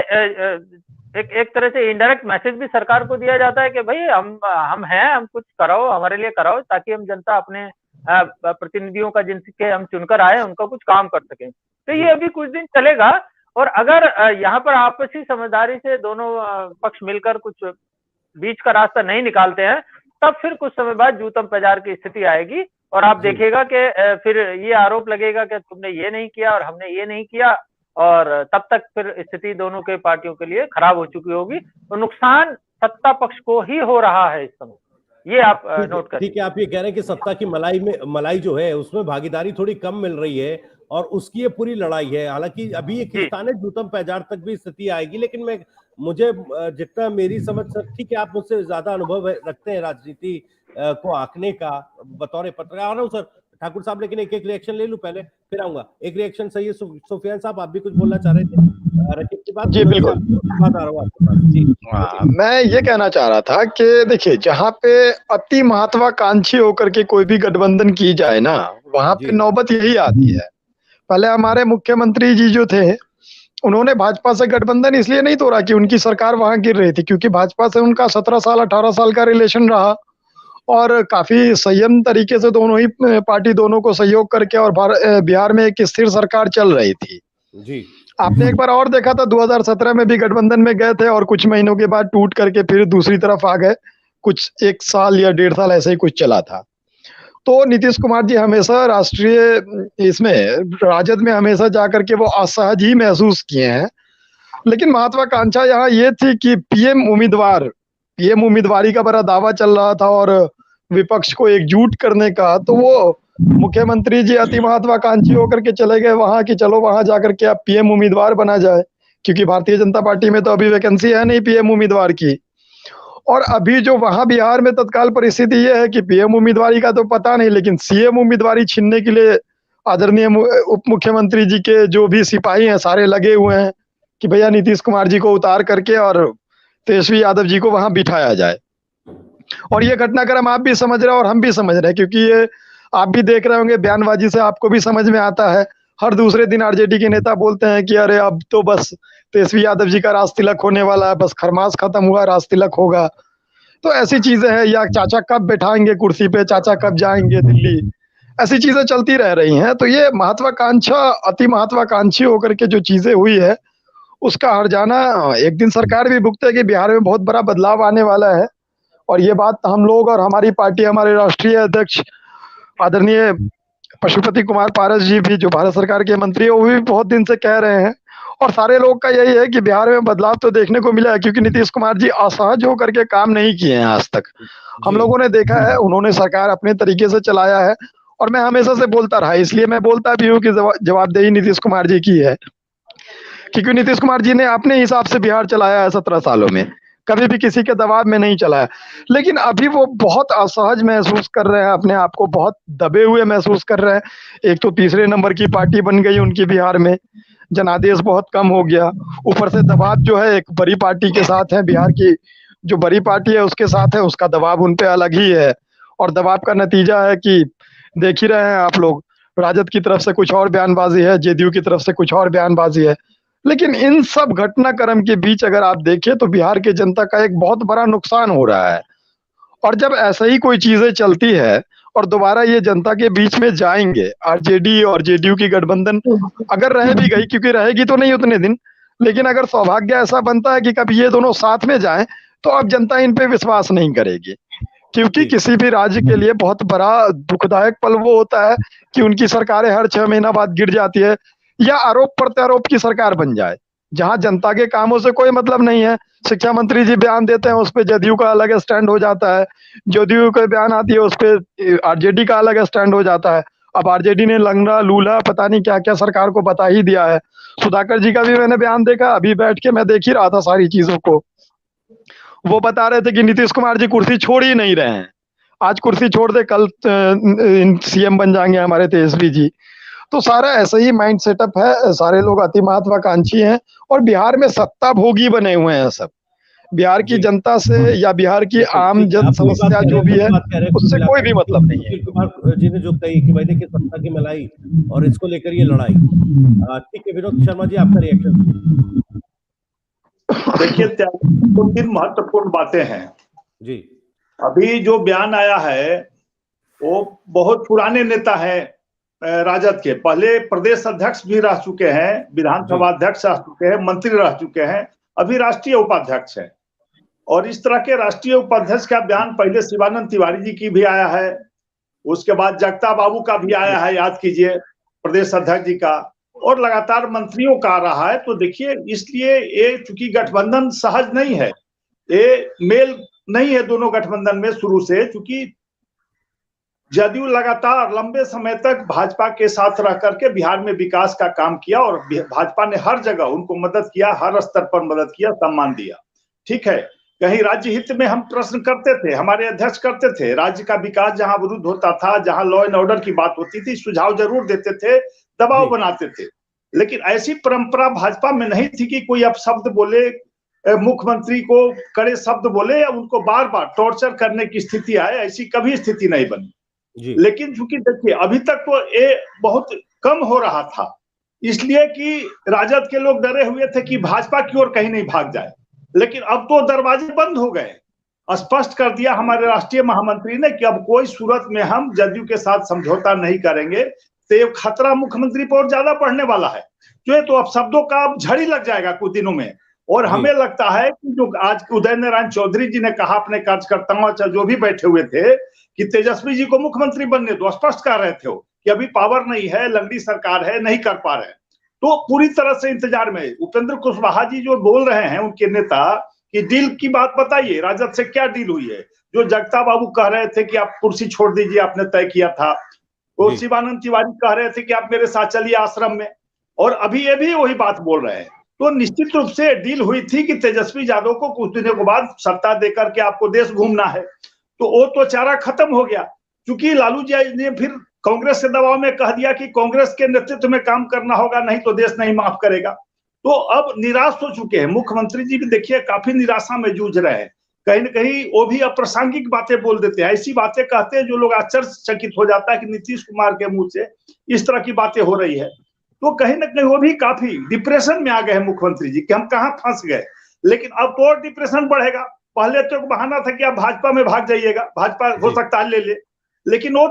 एक तरह से इनडायरेक्ट मैसेज भी सरकार को दिया जाता है कि भाई हम हैं, हम कुछ कराओ, हमारे लिए कराओ, ताकि हम जनता अपने प्रतिनिधियों का जिनके हम चुनकर आए उनका कुछ काम कर सकें। तो ये अभी कुछ दिन चलेगा, और अगर यहाँ पर आपसी समझदारी से दोनों पक्ष मिलकर कुछ बीच का रास्ता नहीं निकालते हैं, तब फिर कुछ समय बाद जूतम पैजार की स्थिति आएगी और आप देखिएगा कि फिर ये आरोप लगेगा कि तुमने ये नहीं किया और हमने ये नहीं किया, और तब तक फिर स्थिति दोनों के पार्टियों के लिए खराब हो चुकी होगी, और नुकसान सत्ता पक्ष को ही हो रहा है इस समय, ये आप नोट करें। ठीक है, आप ये कह रहे हैं कि सत्ता की मलाई जो है उसमें भागीदारी थोड़ी कम मिल रही है और उसकी ये पूरी लड़ाई है। हालांकि अभी ये किस्तान है, जूतम पैजार तक भी स्थिति आएगी, लेकिन मुझे जितना मेरी समझ, ठीक है आप मुझसे ज्यादा अनुभव रखते हैं राजनीति को आंकने का, बतौर पत्रकार आ रहा हूँ सर ठाकुर साहब, लेकिन एक रिएक्शन ले लूं पहले फिर आऊंगा। एक रिएक्शन सही है सुफियान साहब, आप भी कुछ बोलना चाह रहे थे रकीब की बात? जी बिल्कुल, बात आ रहा हूँ जी। मैं ये कहना चाह रहा था कि देखिए जहाँ पे अति महत्वाकांक्षी होकर के कोई भी गठबंधन की जाए ना, वहां पे नौबत यही आती है। पहले हमारे मुख्यमंत्री जी जो थे उन्होंने भाजपा से गठबंधन इसलिए नहीं तोड़ा कि उनकी सरकार वहां गिर रही थी, क्योंकि भाजपा से उनका 17 साल 18 साल का रिलेशन रहा और काफी संयम तरीके से दोनों ही पार्टी दोनों को सहयोग करके और बिहार में एक स्थिर सरकार चल रही थी जी। आपने एक बार और देखा था 2017 में भी गठबंधन में गए थे और कुछ महीनों के बाद टूट करके फिर दूसरी तरफ आ गए, कुछ 1 साल या 1.5 साल ऐसे ही कुछ चला था। तो नीतीश कुमार जी हमेशा राष्ट्रीय इसमें राजद में हमेशा जाकर के वो असहज ही महसूस किए हैं, लेकिन महत्वाकांक्षा यहाँ ये थी कि पीएम उम्मीदवारी का बड़ा दावा चल रहा था और विपक्ष को एकजुट करने का, तो वो मुख्यमंत्री जी अति महत्वाकांक्षी होकर के चले गए वहां कि चलो वहां जाकर के आप पीएम उम्मीदवार बना जाए, क्योंकि भारतीय जनता पार्टी में तो अभी वैकेंसी है नहीं पीएम उम्मीदवार की। और अभी जो वहां बिहार में तत्काल परिस्थिति ये है कि पीएम उम्मीदवारी का तो पता नहीं, लेकिन सीएम उम्मीदवारी छीनने के लिए आदरणीय उप मुख्यमंत्री जी के जो भी सिपाही हैं सारे लगे हुए हैं कि भैया नीतीश कुमार जी को उतार करके और तेजस्वी यादव जी को वहां बिठाया जाए। और ये घटनाक्रम आप भी समझ रहे हैं और हम भी समझ रहे हैं, क्योंकि ये आप भी देख रहे होंगे, बयानबाजी से आपको भी समझ में आता है। हर दूसरे दिन आरजेडी के नेता बोलते हैं कि अरे अब तो बस तेजस्वी यादव जी का राज तिलक होने वाला है, बस खरमास खत्म हुआ राज तिलक होगा। तो ऐसी चीजें हैं, या चाचा कब बैठाएंगे कुर्सी पे, चाचा कब जाएंगे दिल्ली, ऐसी चीजें चलती रह रही हैं। तो ये महत्वाकांक्षा अति महत्वाकांक्षी होकर के जो चीजें हुई है उसका हट जाना एक दिन सरकार भी भुगते है कि बिहार में बहुत बड़ा बदलाव आने वाला है। और ये बात हम लोग और हमारी पार्टी, हमारे राष्ट्रीय अध्यक्ष आदरणीय पशुपति कुमार पारस जी भी जो भारत सरकार के मंत्री है वो भी बहुत दिन से कह रहे हैं, और सारे लोग का यही है कि बिहार में बदलाव तो देखने को मिला है, क्योंकि नीतीश कुमार जी असहज होकर के काम नहीं किए हैं आज तक। हम लोगों ने देखा है, उन्होंने सरकार अपने तरीके से चलाया है और मैं हमेशा से बोलता रहा, इसलिए मैं बोलता भी हूँ कि जवाबदेही नीतीश कुमार जी की है, क्योंकि नीतीश कुमार जी ने अपने हिसाब से बिहार चलाया है 17 सालों में, कभी भी किसी के दबाव में नहीं चलाया। लेकिन अभी वो बहुत असहज महसूस कर रहे हैं, अपने आप को बहुत दबे हुए महसूस कर रहे हैं। एक तो तीसरे नंबर की पार्टी बन गई उनकी बिहार में, जनादेश बहुत कम हो गया, ऊपर से दबाव जो है एक बड़ी पार्टी के साथ है, बिहार की जो बड़ी पार्टी है उसके साथ है, उसका दबाव उन पे अलग ही है। और दबाव का नतीजा है कि देख ही रहे हैं आप लोग, राजद की तरफ से कुछ और बयानबाजी है, जेडीयू की तरफ से कुछ और बयानबाजी है। लेकिन इन सब घटनाक्रम के बीच अगर आप देखें तो बिहार की जनता का एक बहुत बड़ा नुकसान हो रहा है। और जब ऐसा ही कोई चीजें चलती है और दोबारा ये जनता के बीच में जाएंगे, आरजेडी और जेडीयू की गठबंधन अगर रह भी गई, क्योंकि रहेगी तो नहीं उतने दिन, लेकिन अगर सौभाग्य ऐसा बनता है कि कभी ये दोनों साथ में जाएं तो अब जनता इन पे विश्वास नहीं करेगी। क्योंकि किसी भी राज्य के लिए बहुत बड़ा दुखदायक पल वो होता है कि उनकी सरकारें हर 6 महीना बाद गिर जाती है या आरोप प्रत्यारोप की सरकार बन जाए, जहां जनता के कामों से कोई मतलब नहीं है। शिक्षा मंत्री जी बयान देते हैं, उस पे जदयू का अलग स्टैंड हो जाता है, जदयू का बयान आती है उस पे आरजेडी का अलग स्टैंड हो जाता है। अब आरजेडी ने लंगड़ा लूला पता नहीं क्या क्या सरकार को बता ही दिया है। सुधाकर जी का भी मैंने बयान देखा, अभी बैठ के मैं देख ही रहा था सारी चीजों को। वो बता रहे थे कि नीतीश कुमार जी कुर्सी छोड़ ही नहीं रहे हैं, आज कुर्सी छोड़ दे कल सीएम बन जाएंगे हमारे तेजस्वी जी। तो सारा ऐसा ही माइंड सेटअप है, सारे लोग अति महत्वाकांक्षी हैं और बिहार में सत्ता भोगी बने हुए हैं सब। बिहार की जनता से या बिहार की आम जन समस्या जो भी है उससे कोई भी मतलब नहीं है। सुशील कुमार जी ने जो कही कि भाई देखिए सत्ता की मलाई और इसको लेकर ये लड़ाई, ठीक है विनोद शर्मा जी आपका रिएक्शन। देखिए 3 महत्वपूर्ण बातें हैं जी। अभी जो बयान आया है वो बहुत पुराने नेता हैं राजद के, पहले प्रदेश अध्यक्ष भी रह चुके हैं, विधानसभा अध्यक्ष रह चुके हैं, मंत्री रह चुके हैं, अभी राष्ट्रीय उपाध्यक्ष हैं। और इस तरह के राष्ट्रीय उपाध्यक्ष का बयान पहले शिवानंद तिवारी जी की भी आया है, उसके बाद जगता बाबू का भी आया है, याद कीजिए प्रदेश अध्यक्ष जी का, और लगातार मंत्रियों का आ रहा है। तो देखिए इसलिए ये चूंकि गठबंधन सहज नहीं है, ये मेल नहीं है दोनों गठबंधन में शुरू से, चूंकि जदयू लगातार लंबे समय तक भाजपा के साथ रह करके बिहार में विकास का काम किया और भाजपा ने हर जगह उनको मदद किया, हर स्तर पर मदद किया, सम्मान दिया। ठीक है, कहीं राज्य हित में हम प्रश्न करते थे, हमारे अध्यक्ष करते थे, राज्य का विकास जहां विरुद्ध होता था, जहां लॉ एंड ऑर्डर की बात होती थी, सुझाव जरूर देते थे, दबाव बनाते थे। लेकिन ऐसी परंपरा भाजपा में नहीं थी कि कोई अपशब्द बोले, मुख्यमंत्री को कड़े शब्द बोले या उनको बार बार टॉर्चर करने की स्थिति आए, ऐसी कभी स्थिति नहीं बनी। लेकिन चूंकि देखिए अभी तक तो ये बहुत कम हो रहा था, इसलिए कि राजद के लोग डरे हुए थे कि भाजपा की ओर कहीं नहीं भाग जाए। लेकिन अब तो दरवाजे बंद हो गए, स्पष्ट कर दिया हमारे राष्ट्रीय महामंत्री ने कि अब कोई सूरत में हम जदयू के साथ समझौता नहीं करेंगे। तो ये खतरा मुख्यमंत्री पर और ज्यादा बढ़ने वाला है, जो है तो अब शब्दों का अब झड़ी लग जाएगा कुछ दिनों में। और हमें लगता है कि जो आज उदय नारायण चौधरी जी ने कहा अपने कार्यकर्ताओं जो भी बैठे हुए थे कि तेजस्वी जी को मुख्यमंत्री बनने दो, स्पष्ट कर रहे थे कि अभी पावर नहीं है, लंगड़ी सरकार है, नहीं कर पा रहे। तो पूरी तरह से इंतजार में उपेंद्र कुशवाहा जी जो बोल रहे हैं उनके नेता कि डील की बात बताइए, राजद से क्या डील हुई है। जो जगता बाबू कह रहे थे कि आप कुर्सी छोड़ दीजिए, आपने तय किया था, तो शिवानंद तिवारी कह रहे थे कि आप मेरे साथ चलिए आश्रम में, और अभी ये भी वही बात बोल रहे हैं। तो निश्चित रूप से डील हुई थी कि तेजस्वी यादव को कुछ दिनों के बाद सत्ता देकर के आपको देश घूमना है। तो वो तो चारा खत्म हो गया, क्योंकि लालू जी ने फिर कांग्रेस के दबाव में कह दिया कि कांग्रेस के नेतृत्व में काम करना होगा, नहीं तो देश नहीं माफ करेगा। तो अब निराश हो चुके हैं मुख्यमंत्री जी भी, देखिए काफी निराशा में जूझ रहे हैं। कहीं न कहीं वो भी अप्रासंगिक बातें बोल देते हैं, ऐसी बातें कहते हैं जो लोग आश्चर्यचकित हो जाता है कि नीतीश कुमार के मुंह से इस तरह की बातें हो रही है। तो कहीं न कहीं वो भी काफी डिप्रेशन में आ गए हैं मुख्यमंत्री जी कि हम कहाँ फंस गए। लेकिन अब तो और डिप्रेशन बढ़ेगा। पहले तो बहाना था कि आप भाजपा में भाग जाइएगा, भाजपा हो सकता है ले ले, लेकिन वो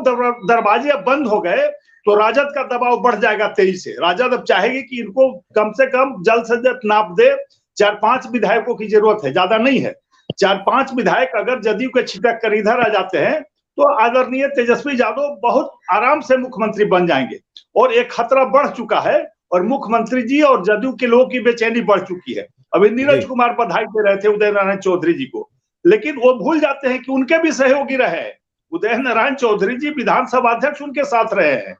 दरवाजे अब बंद हो गए तो राजद का दबाव बढ़ जाएगा तेजी से। राजद अब चाहेगी कि इनको कम से कम जल्द से जल्द नाप दे। 4-5 विधायकों की जरूरत है, ज्यादा नहीं है। 4-5 विधायक अगर जदयू के छिटक कर इधर आ जाते हैं तो आदरणीय तेजस्वी यादव बहुत आराम से मुख्यमंत्री बन जाएंगे। और एक खतरा बढ़ चुका है और मुख्यमंत्री जी और जदयू के लोगों की बेचैनी बढ़ चुकी है। अभी नीरज कुमार बधाई दे रहे थे उदय नारायण चौधरी जी को, लेकिन वो भूल जाते हैं कि उनके भी सहयोगी रहे हैं। उदय नारायण चौधरी जी विधानसभा अध्यक्ष उनके साथ रहे हैं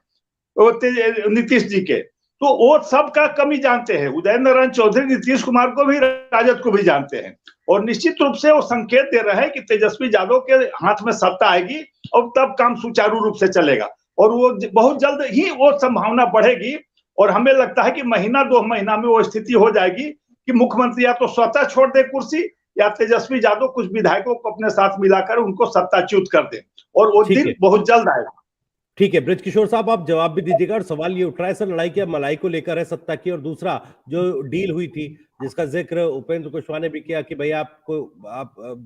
नीतीश जी के, तो वो सबका कमी जानते हैं। उदय नारायण चौधरी नीतीश कुमार को भी, राजद को भी जानते हैं, और निश्चित रूप से वो संकेत दे रहे हैं कि तेजस्वी यादव के हाथ में सत्ता आएगी और तब काम सुचारू रूप से चलेगा। और वो बहुत जल्द ही वो संभावना बढ़ेगी और हमें लगता है कि महीना 2 महीना में वो स्थिति हो जाएगी कि मुख्यमंत्री या तो स्वतः छोड़ दे कुर्सी या तेजस्वी यादव कुछ विधायकों को अपने साथ मिलाकर उनको सत्ताच्युत कर दे, और वो दिन बहुत जल्द आएगा। ठीक है ब्रजकिशोर साहब, आप जवाब भी दीजिएगा। और सवाल ये उठ रहा है सर, लड़ाई क्या मलाई को लेकर है सत्ता की, और दूसरा जो डील हुई थी जिसका जिक्र उपेंद्र कुशवाहा ने भी किया कि भाई आप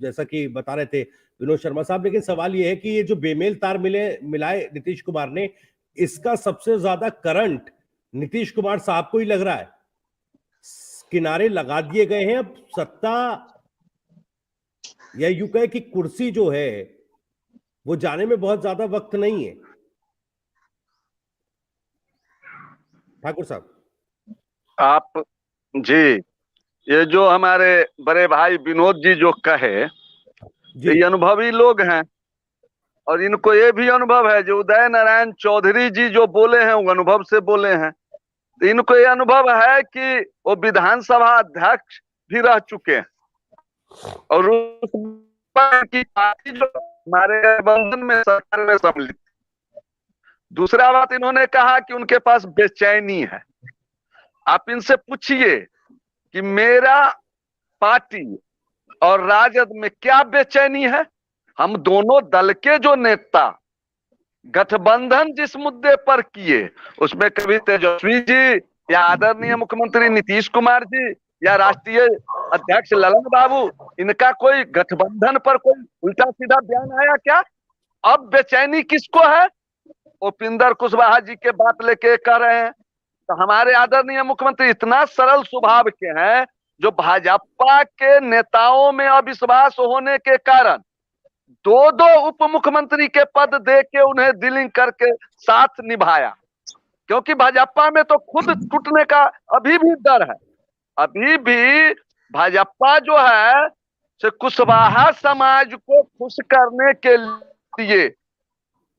जैसा कि बता रहे थे विनोद शर्मा साहब, लेकिन सवाल ये है कि ये जो बेमेल तार मिलाए नीतीश कुमार ने, इसका सबसे ज्यादा करंट नीतीश कुमार साहब को ही लग रहा है। किनारे लगा दिए गए हैं अब सत्ता, या यूं कहे कि कुर्सी जो है वो जाने में बहुत ज्यादा वक्त नहीं है। ठाकुर साहब आप जी, ये जो हमारे बड़े भाई विनोद जी जो कहे, ये अनुभवी लोग हैं, और इनको ये भी अनुभव है, जो उदय नारायण चौधरी जी जो बोले हैं वो अनुभव से बोले हैं। तो इनको ये अनुभव है कि वो विधानसभा अध्यक्ष भी रह चुके हैं, और उस की पार्टी जो हमारे गठबंधन में सरकार में सम्मिलित। दूसरा बात, इन्होंने कहा कि उनके पास बेचैनी है। आप इनसे पूछिए कि मेरा पार्टी और राजद में क्या बेचैनी है। हम दोनों दल के जो नेता गठबंधन जिस मुद्दे पर किए, उसमें कभी तेजस्वी जी या आदरणीय मुख्यमंत्री नीतीश कुमार जी या राष्ट्रीय अध्यक्ष ललन बाबू, इनका कोई गठबंधन पर कोई उल्टा सीधा बयान आया क्या? अब बेचैनी किसको है? उपेंद्र कुशवाहा जी के बात लेके कर रहे हैं। तो हमारे आदरणीय मुख्यमंत्री इतना सरल स्वभाव के हैं, जो भाजपा के नेताओं में अविश्वास होने के कारण दो उप मुख्यमंत्री के पद दे के उन्हें डीलिंग करके साथ निभाया, क्योंकि भाजपा में तो खुद टूटने का अभी भी डर है। अभी भी भाजपा जो है से कुशवाहा समाज को खुश करने के लिए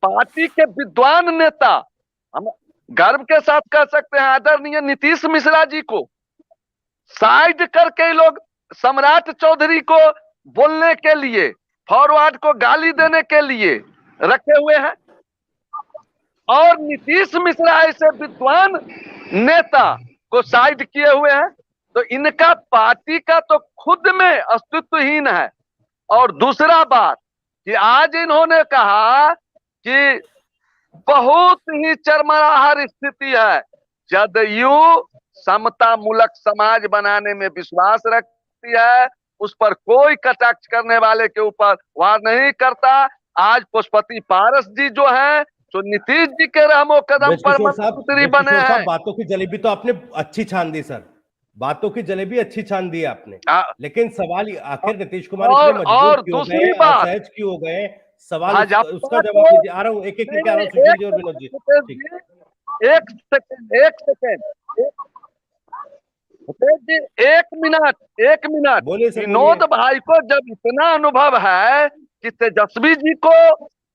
पार्टी के विद्वान नेता, हम गर्व के साथ कह सकते हैं, आदरणीय नीतीश मिश्रा जी को साइड करके लोग सम्राट चौधरी को बोलने के लिए, फॉरवर्ड को गाली देने के लिए रखे हुए हैं, और नीतीश मिश्रा ऐसे विद्वान नेता को साइड किए हुए हैं। तो इनका पार्टी का तो खुद में अस्तित्वहीन है। और दूसरा बात कि आज इन्होंने कहा कि बहुत ही चरमराहर स्थिति है, जदयू समता मूलक समाज बनाने में विश्वास रखती है, उस पर कोई कटाक्ष करने वाले के ऊपर वार नहीं करता। आज पशुपति पारस जी जो हैं, जो नीतीश जी के रहमो कदम पर मंत्री बने हैं। बातों की जलेबी तो आपने अच्छी छान दी सर, बातों की जलेबी अच्छी छान दी आपने, लेकिन सवाल आखिर नीतीश कुमार इतने मजबूर क्यों हो गए, असहज क्यों हो गए? सवाल उसका जवाब दीजिए। आ रहा हूँ, एक लेके आ रहा हूँ, सुशील जी और विनोद जी। एक सेकंड, एक मिनट। विनोद भाई को जब इतना अनुभव है कि तेजस्वी जी को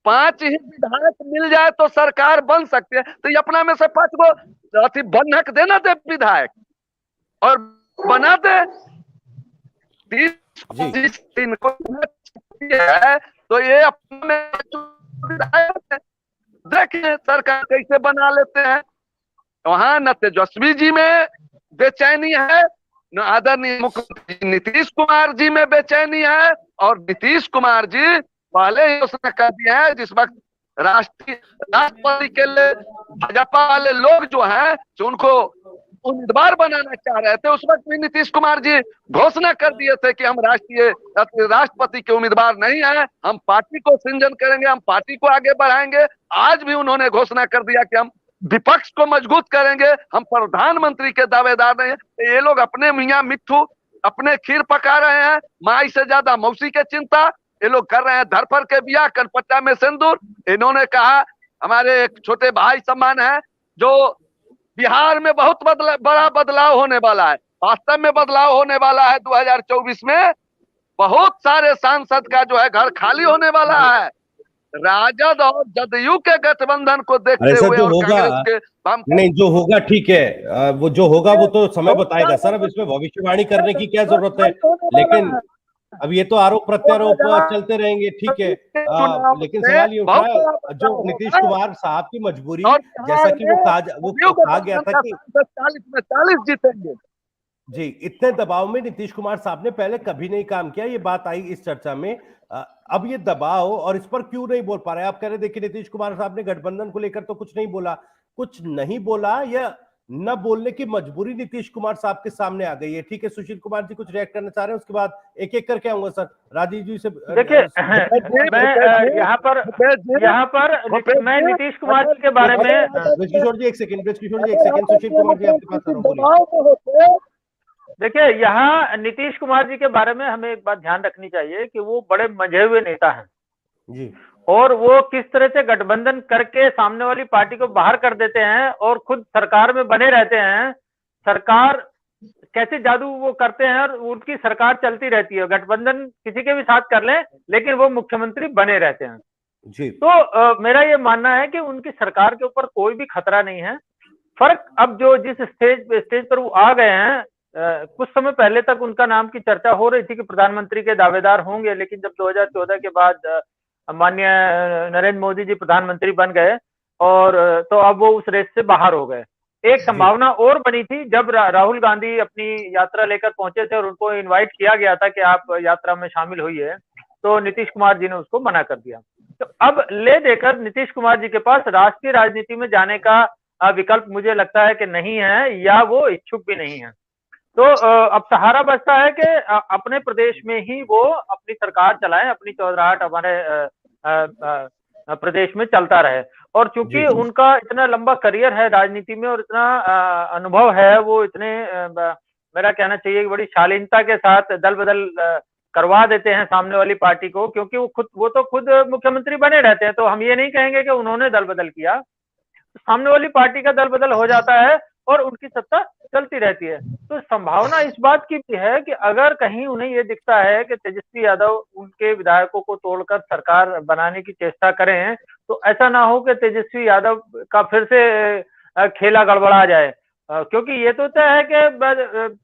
5 ही विधायक मिल जाए तो सरकार बन सकती है, तो ये अपना में से 5 को अति बंधक देना दे विधायक और बना दे। 30 दिन को है तो ये अपने विधायक देखिए सरकार कैसे बना लेते हैं। वहां न तेजस्वी जी में बेचैनी है, न आदरणीय मुख्यमंत्री नीतीश कुमार जी में बेचैनी है, और नीतीश कुमार जी पहले ही उसने कह दिया है, जिस वक्त राष्ट्रपति के लिए भाजपा वाले लोग जो हैं, जो उनको उम्मीदवार बनाना चाह रहे थे, उस वक्त भी नीतीश कुमार जी घोषणा कर दिए थे कि हम राष्ट्रपति के उम्मीदवार नहीं हैं, हम पार्टी को सृजन करेंगे, हम पार्टी को आगे बढ़ाएंगे। आज भी उन्होंने घोषणा कर दिया कि हम विपक्ष को मजबूत करेंगे, हम प्रधानमंत्री के दावेदार नहीं है। ये लोग अपने मियां मिट्ठू अपने खीर पका रहे हैं, माई से ज्यादा मौसी के चिंता ये लोग कर रहे हैं। धरफर के बिया कनपट्टा में सिंदूर। इन्होंने कहा हमारे एक छोटे भाई सम्मान है, जो बिहार में बहुत बड़ा बदलाव होने वाला है। वास्तव में बदलाव होने वाला है 2024 में, बहुत सारे सांसद का जो है घर खाली होने वाला है। राजद और जदयू के गठबंधन को देखते हुए जो और होगा, नहीं जो होगा ठीक है, वो जो होगा वो तो समय बताएगा सर। अब इसमें भविष्यवाणी करने की क्या जरूरत है? लेकिन अब ये तो आरोप प्रत्यारोप चलते रहेंगे, ठीक है। लेकिन सवाल ये उठा है, जो नीतीश कुमार साहब की मजबूरी, जैसा कि वो कहा गया था कि 40 में 40 जीतेंगे। जी, इतने दबाव में नीतीश कुमार साहब ने पहले कभी नहीं काम किया, ये बात आई इस चर्चा में। अब ये दबाव और इस पर क्यों नहीं बोल पा रहे? आप कह रहे देखिए नीतीश कुमार साहब ने गठबंधन को लेकर तो कुछ नहीं बोला या न बोलने की मजबूरी नीतीश कुमार साहब के सामने आ गई है? ठीक है, सुशील कुमार जी कुछ रिएक्ट करना चाह रहे हैं, उसके बाद एक एक करके आऊंगा सर। राजीव जी से देखिए मैं यहाँ पर मैं नीतीश कुमार जी के बारे में ब्रजकिशोर जी एक सेकंड, सुशील कुमार जी आपके पास आ रहा हूं, बोलिए। देखिए यहाँ नीतीश कुमार जी के बारे में हमें एक बात ध्यान रखनी चाहिए कि वो बड़े मंझे हुए नेता हैं जी, और वो किस तरह से गठबंधन करके सामने वाली पार्टी को बाहर कर देते हैं और खुद सरकार में बने रहते हैं। सरकार कैसे जादू वो करते हैं और उनकी सरकार चलती रहती है, गठबंधन किसी के भी साथ कर लें लेकिन वो मुख्यमंत्री बने रहते हैं जी। तो मेरा ये मानना है कि उनकी सरकार के ऊपर कोई भी खतरा नहीं है। फर्क अब जो जिस स्टेज पर वो आ गए हैं, कुछ समय पहले तक उनका नाम की चर्चा हो रही थी कि प्रधानमंत्री के दावेदार होंगे, लेकिन जब 2014 के बाद माननीय नरेंद्र मोदी जी प्रधानमंत्री बन गए और तो अब वो उस रेस से बाहर हो गए। एक संभावना और बनी थी जब राहुल गांधी अपनी यात्रा लेकर पहुंचे थे और उनको इनवाइट किया गया था कि आप यात्रा में शामिल होइए, तो नीतीश कुमार जी ने उसको मना कर दिया। तो अब ले देकर नीतीश कुमार जी के पास राष्ट्रीय राजनीति में जाने का विकल्प मुझे लगता है कि नहीं है या वो इच्छुक भी नहीं है। तो अब सहारा बचता है कि अपने प्रदेश में ही वो अपनी सरकार चलाएं, अपनी चौधराहट हमारे प्रदेश में चलता रहे। और चूंकि उनका इतना लंबा करियर है राजनीति में और इतना अनुभव है, वो इतने मेरा कहना चाहिए कि बड़ी शालीनता के साथ दल बदल करवा देते हैं सामने वाली पार्टी को, क्योंकि वो तो खुद मुख्यमंत्री बने रहते हैं। तो हम ये नहीं कहेंगे कि उन्होंने दल बदल किया, सामने वाली पार्टी का दल बदल हो जाता है और उनकी सत्ता चलती रहती है। तो संभावना इस बात की भी है कि अगर कहीं उन्हें ये दिखता है कि तेजस्वी यादव उनके विधायकों को तोड़कर सरकार बनाने की चेष्टा करें, तो ऐसा ना हो कि तेजस्वी यादव का फिर से खेला गड़बड़ा जाए, क्योंकि ये तो तय है कि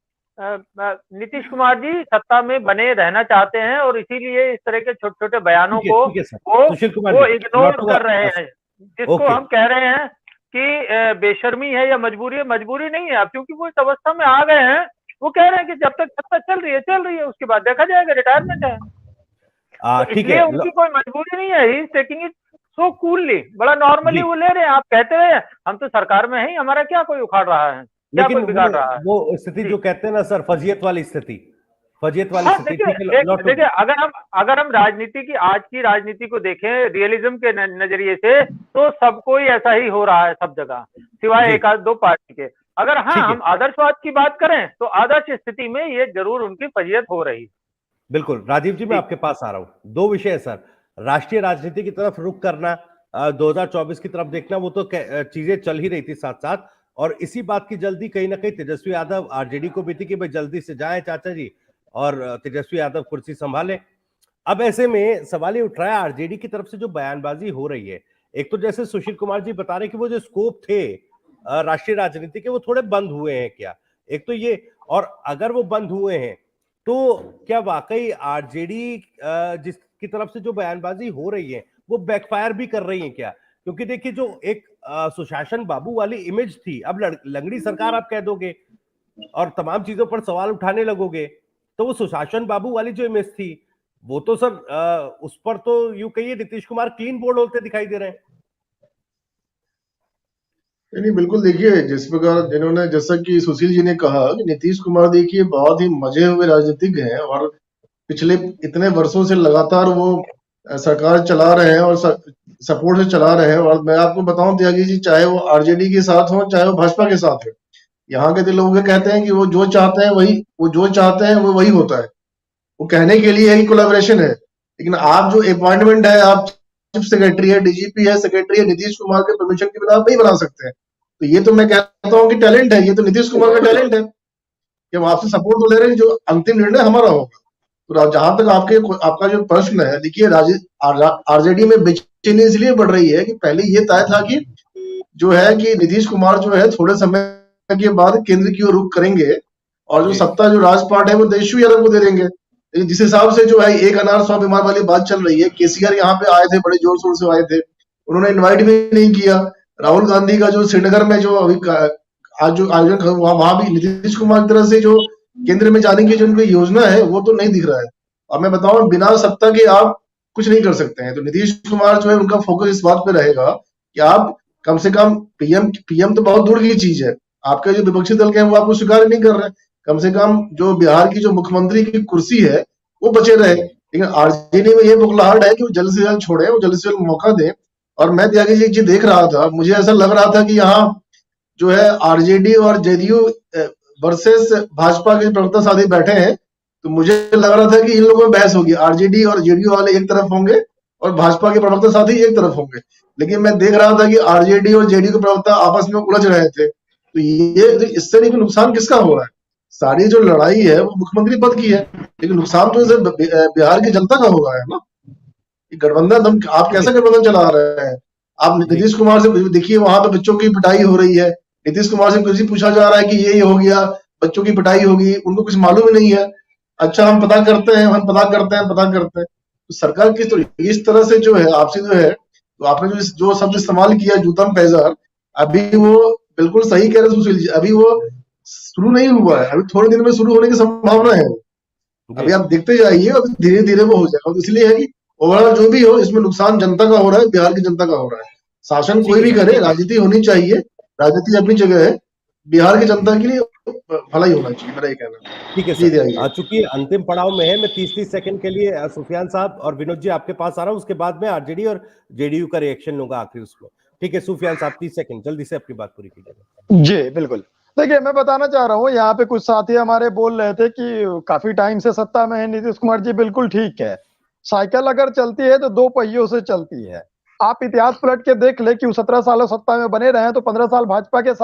नीतीश कुमार जी सत्ता में बने रहना चाहते हैं और इसीलिए इस तरह के छोटे छोटे बयानों को वो इग्नोर कर रहे हैं, जिसको हम कह रहे हैं कि बेशर्मी है या मजबूरी है। मजबूरी नहीं है अब, क्योंकि वो इस अवस्था में आ गए हैं। वो कह रहे हैं कि जब तक सत्ता चल रही है उसके बाद देखा जाएगा, रिटायरमेंट है। तो इसलिए उनकी कोई मजबूरी नहीं है। He is taking it so coolly, बड़ा नॉर्मली वो ले रहे हैं। आप कहते हैं हम तो सरकार में हैं, हमारा क्या कोई उखाड़ रहा है, क्या कोई बिगाड़ रहा है। वो स्थिति जो कहते हैं ना सर, फजियत वाली स्थिति। देखिए अगर हम राजनीति की आज की राजनीति को देखें रियलिज्म के नजरिए से, तो सबको ही ऐसा ही हो रहा है सब जगह, सिवाय एक आध दो पार्टी के। अगर हम आदर्शवाद की बात करें तो आदर्श स्थिति में ये जरूर उनकी फजियत हो रही। बिल्कुल राजीव जी, मैं आपके पास आ रहा हूँ। दो विषय है सर, राष्ट्रीय राजनीति की तरफ रुख करना, 2024 की तरफ देखना, वो तो चीजें चल ही रही थी साथ साथ, और इसी बात की जल्दी कहीं ना कहीं तेजस्वी यादव आरजेडी को भी थी कि भाई जल्दी से जाए चाचा जी और तेजस्वी यादव कुर्सी संभाले। अब ऐसे में सवाल ये उठ रहा है आरजेडी की तरफ से जो बयानबाजी हो रही है, एक तो जैसे सुशील कुमार जी बता रहे कि वो जो स्कोप थे राष्ट्रीय राजनीति के वो थोड़े बंद हुए हैं क्या, एक तो ये, और अगर वो बंद हुए हैं तो क्या वाकई आरजेडी जिसकी तरफ से जो बयानबाजी हो रही है वो बैकफायर भी कर रही है क्या? क्योंकि देखिए जो एक सुशासन बाबू वाली इमेज थी, अब लंगड़ी सरकार आप कह दोगे और तमाम चीजों पर सवाल उठाने लगोगे, तो वो सुशासन बाबू वाली जो इमेज थी वो तो सर उस पर तो यूं कहिए नीतीश कुमार क्लीन बोर्ड होते दिखाई दे रहे हैं। नहीं बिल्कुल, देखिए जिस प्रकार जिन्होंने, जैसा कि सुशील जी ने कहा कि नीतीश कुमार देखिए बहुत ही मजे हुए राजनीतिज्ञ हैं और पिछले इतने वर्षों से लगातार वो सरकार चला रहे हैं और सपोर्ट से चला रहे हैं। और मैं आपको बताऊं त्यागी जी, चाहे वो आरजेडी के साथ हो चाहे वो भाजपा के साथ हो, यहाँ के लोग कहते हैं कि वो जो चाहते हैं वो वही होता है। वो कहने के लिए है कि कोलैबोरेशन है, लेकिन आप जो अपॉइंटमेंट है, आप चीफ सेक्रेटरी है, डीजीपी है, सेक्रेटरी है, नीतीश कुमार के परमिशन के बिना आप नहीं बना सकते हैं। तो ये तो मैं कहता हूँ कि टैलेंट है, ये तो नीतीश कुमार का टैलेंट है कि हम आपसे सपोर्ट तो ले रहे हैं, जो अंतिम निर्णय हमारा होगा। तो जहां तक आपका जो प्रश्न है, देखिए आरजेडी में बेचैनी इसलिए बढ़ रही है कि पहले ये तय था कि जो है कि नीतीश कुमार जो है थोड़े समय के बाद केंद्र की ओर रुख करेंगे और जो सत्ता जो राजपाट है वो तेजस्वी यादव को दे देंगे। जिस हिसाब से जो है एक अनार 100 बीमार वाली बात चल रही है, केसीआर यहाँ पे आए थे, बड़े जोर शोर से आए थे, उन्होंने इनवाइट भी नहीं किया। राहुल गांधी का जो श्रीनगर में जो अभी आज जो आयोजन वहां भी नीतीश कुमार की तरफ से जो केंद्र में जाने की जो उनकी योजना है वो तो नहीं दिख रहा है। और मैं बताऊं, बिना सत्ता के आप कुछ नहीं कर सकते हैं। तो नीतीश कुमार जो है उनका फोकस इस बात पे रहेगा कि आप कम से कम पीएम तो बहुत दूर की चीज है, आपके जो विपक्षी दल के हैं वो आपको स्वीकार नहीं कर रहे। कम से कम जो बिहार की जो मुख्यमंत्री की कुर्सी है वो बचे रहे। लेकिन आरजेडी में ये बुखलाहट है कि वो जल्द से जल्द छोड़े, वो जल्द से जल्द मौका दें। और मैं त्यागी जी एक चीज देख रहा था, मुझे ऐसा लग रहा था कि यहाँ जो है आरजेडी और जेडीयू वर्सेस भाजपा के प्रवक्ता साथी बैठे हैं। तो मुझे लग रहा था कि इन लोगों में बहस होगी, आरजेडी और जेडीयू वाले एक तरफ होंगे और भाजपा के प्रवक्ता साथी एक तरफ होंगे। लेकिन मैं देख रहा था कि आरजेडी और जेडीयू के प्रवक्ता आपस में उलझ रहे थे। तो ये इससे नहीं नुकसान किसका हो रहा है? सारी जो लड़ाई है वो मुख्यमंत्री पद की है, लेकिन नुकसान तो इसे बिहार की जनता का हो रहा है ना। गठबंधन आप कैसा गठबंधन चला रहे हैं? आप नीतीश कुमार से देखिए, वहां पे बच्चों की पिटाई हो रही है। नीतीश कुमार से कुछ पूछा जा रहा है कि ये हो गया, बच्चों की पिटाई होगी, उनको कुछ मालूम ही नहीं है। अच्छा, हम पता करते हैं, हम पता करते हैं, पता करते हैं। तो सरकार किस तरह इस तरह से जो है आपसे जो है, तो आपने जो शब्द इस्तेमाल किया जूतम पैजार, अभी वो बिल्कुल सही कह रहे हैं। अभी वो शुरू नहीं हुआ है, अभी थोड़े दिन में शुरू होने की संभावना है। अभी आप देखते जाइए, अभी धीरे धीरे वो हो जाएगा। इसलिए है कि ओवरऑल जो भी हो, इसमें नुकसान जनता का हो रहा है, बिहार की जनता का हो रहा है। शासन कोई भी करे, राजनीति होनी चाहिए, राजनीति अपनी जगह है, बिहार की जनता के लिए भलाई होना चाहिए, मेरा ये कहना है। ठीक है सर, चूंकि अंतिम पड़ाव में है, मैं 30 सेकंड के लिए सुफियान साहब और विनोद जी आपके पास आ रहा हूं, उसके बाद में आरजेडी और जेडीयू का रिएक्शन लूंगा आखिर उसमें। ठीक है सुफियान साहब, 30 सेकंड जल्दी से अपनी बात पूरी कीजिएगा। जी बिल्कुल। देखिए, मैं बताना चाह रहा हूँ, यहाँ पे कुछ साथी हमारे बोल रहे थे कि काफी टाइम से सत्ता में है नीतीश कुमार जी। बिल्कुल ठीक है, साइकिल अगर चलती है तो 2 पहियों से चलती है। आप इतिहास पलट के देख ले कि 17 साल सत्ता में बने रहे, तो 15 साल भाजपा के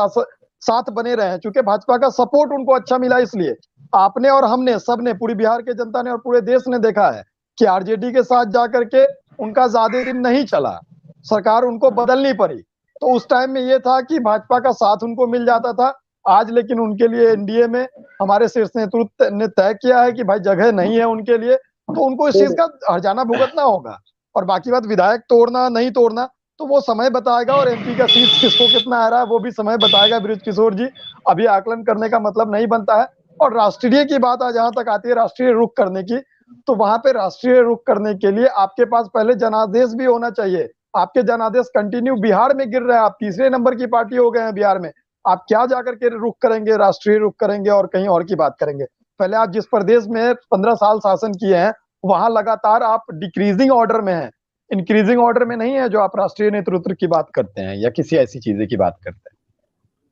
साथ बने रहे, क्योंकि भाजपा का सपोर्ट उनको अच्छा मिला। इसलिए आपने और हमने, सबने, पूरी बिहार की जनता ने और पूरे देश ने देखा है कि आरजेडी के साथ जाकर के उनका ज्यादा दिन नहीं चला, सरकार उनको बदलनी पड़ी। तो उस टाइम में ये था कि भाजपा का साथ उनको मिल जाता था। आज लेकिन उनके लिए एनडीए में हमारे शीर्ष नेतृत्व ने तय किया है कि भाई जगह नहीं है उनके लिए, तो उनको इस चीज का हर्जाना भुगतना होगा। और बाकी बात विधायक तोड़ना नहीं तोड़ना तो वो समय बताएगा, और एमपी का सीट किसको कितना आ रहा है वो भी समय बताएगा। बृज किशोर जी, अभी आकलन करने का मतलब नहीं बनता है। और राष्ट्रीय की बात आज जहां तक आती है, राष्ट्रीय रुख करने की, तो वहां पे राष्ट्रीय रुख करने के लिए आपके पास पहले जनादेश भी होना चाहिए। आपके जनादेश कंटिन्यू बिहार में गिर रहे हैं, आप तीसरे नंबर की पार्टी हो गए हैं बिहार में। आप क्या जाकर के रुख करेंगे, राष्ट्रीय रुख करेंगे और कहीं और की बात करेंगे? पहले आप जिस प्रदेश में 15 साल शासन किए हैं वहां लगातार आप डिक्रीजिंग ऑर्डर में हैं, इंक्रीजिंग ऑर्डर में नहीं है, जो आप राष्ट्रीय नेतृत्व की बात करते हैं या किसी ऐसी चीजें की बात करते हैं।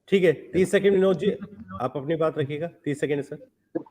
ठीक है, 30 सेकंड विनोद जी आप अपनी बात रखिएगा। 30 सेकंड सर।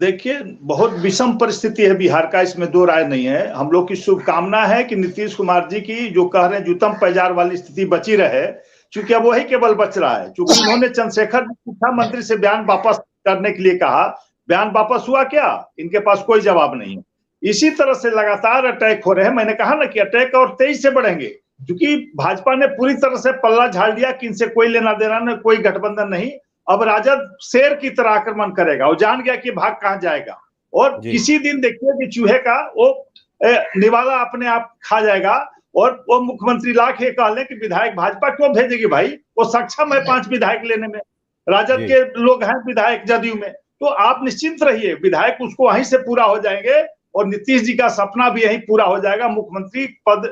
देखिए, बहुत विषम परिस्थिति है बिहार का, इसमें दो राय नहीं है। हम लोग की शुभकामना है कि नीतीश कुमार जी की जो कह रहे हैं जूतम पैजार वाली स्थिति बची रहे, क्योंकि अब वही केवल बच रहा है। क्योंकि उन्होंने चंद्रशेखर शिक्षा मंत्री से बयान वापस करने के लिए कहा, बयान वापस हुआ क्या? इनके पास कोई जवाब नहीं है। इसी तरह से लगातार अटैक हो रहे हैं। मैंने कहा ना कि अटैक और तेज से बढ़ेंगे, क्योंकि भाजपा ने पूरी तरह से पल्ला झाड़ दिया कि इनसे कोई लेना देना नहीं, कोई गठबंधन नहीं। अब राजद शेर की तरह आक्रमण करेगा, वो जान गया कि भाग कहां जाएगा। और किसी दिन देखिए कि चूहे का वो निवाला अपने आप खा जाएगा। और वो मुख्यमंत्री लाख ये कह ले कि विधायक भाजपा क्यों भेजेगी भाई, वो सक्षम है 5 विधायक लेने में। राजद के लोग हैं विधायक जदयू में, तो आप निश्चिंत रहिए, विधायक उसको वहीं से पूरा हो जाएंगे। और नीतीश जी का सपना भी यही पूरा हो जाएगा। मुख्यमंत्री पद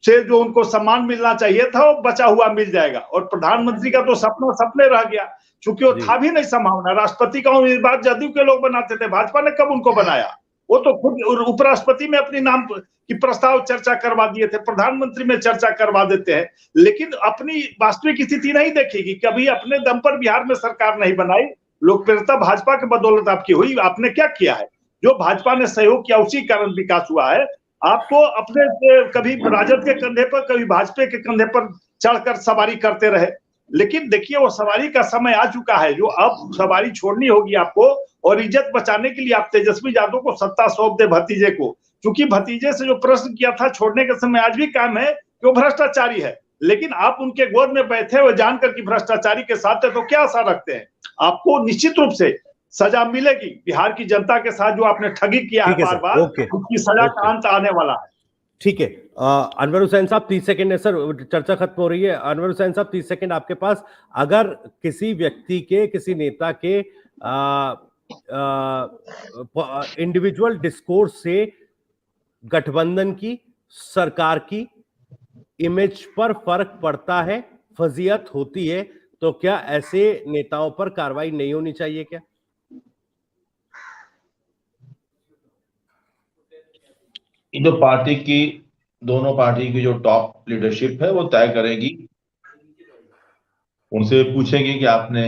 से जो उनको सम्मान मिलना चाहिए था वो बचा हुआ मिल जाएगा। और प्रधानमंत्री का तो सपना सपने रह गया, क्योंकि वो था भी नहीं संभावना। राष्ट्रपति का उम्मीदवार जदयू के लोग बनाते थे, भाजपा ने कब उनको बनाया? वो तो खुद उपराष्ट्रपति में अपनी नाम की प्रस्ताव चर्चा करवा दिए थे, प्रधानमंत्री में चर्चा करवा देते हैं, लेकिन अपनी वास्तविक स्थिति नहीं देखेगी। कभी अपने दम पर बिहार में सरकार नहीं बनाई, लोकप्रियता भाजपा के बदौलत आपकी हुई। आपने क्या किया है? जो भाजपा ने सहयोग किया उसी कारण विकास हुआ है। आपको अपने कभी राजद के कंधे पर, कभी भाजपा के कंधे पर चढ़कर सवारी करते रहे, लेकिन देखिए वो सवारी का समय आ चुका है, जो अब सवारी छोड़नी होगी आपको। और इज्जत बचाने के लिए आप तेजस्वी यादव को सत्ता सौंप दे, भतीजे को, क्योंकि भतीजे से जो प्रश्न किया था छोड़ने के समय आज भी काम है कि वो भ्रष्टाचारी है। लेकिन आप उनके गोद में बैठे हुए जानकर कि भ्रष्टाचारी के साथ है, तो क्या आशा रखते हैं? आपको निश्चित रूप से सजा मिलेगी। बिहार की जनता के साथ जो आपने ठगी किया है बार बार, उसकी सजा का अंत आने वाला है। ठीक है, अनवर हुसैन साहब 30 सेकंड है सर, चर्चा खत्म हो रही है। अनवर हुसैन साहब 30 सेकंड आपके पास। अगर किसी व्यक्ति के, किसी नेता के इंडिविजुअल डिस्कोर्स से गठबंधन की, सरकार की इमेज पर फर्क पड़ता है, फजीयत होती है, तो क्या ऐसे नेताओं पर कार्रवाई नहीं होनी चाहिए क्या? जो पार्टी की, दोनों पार्टी की जो टॉप लीडरशिप है वो तय करेगी। उनसे पूछेंगे कि आपने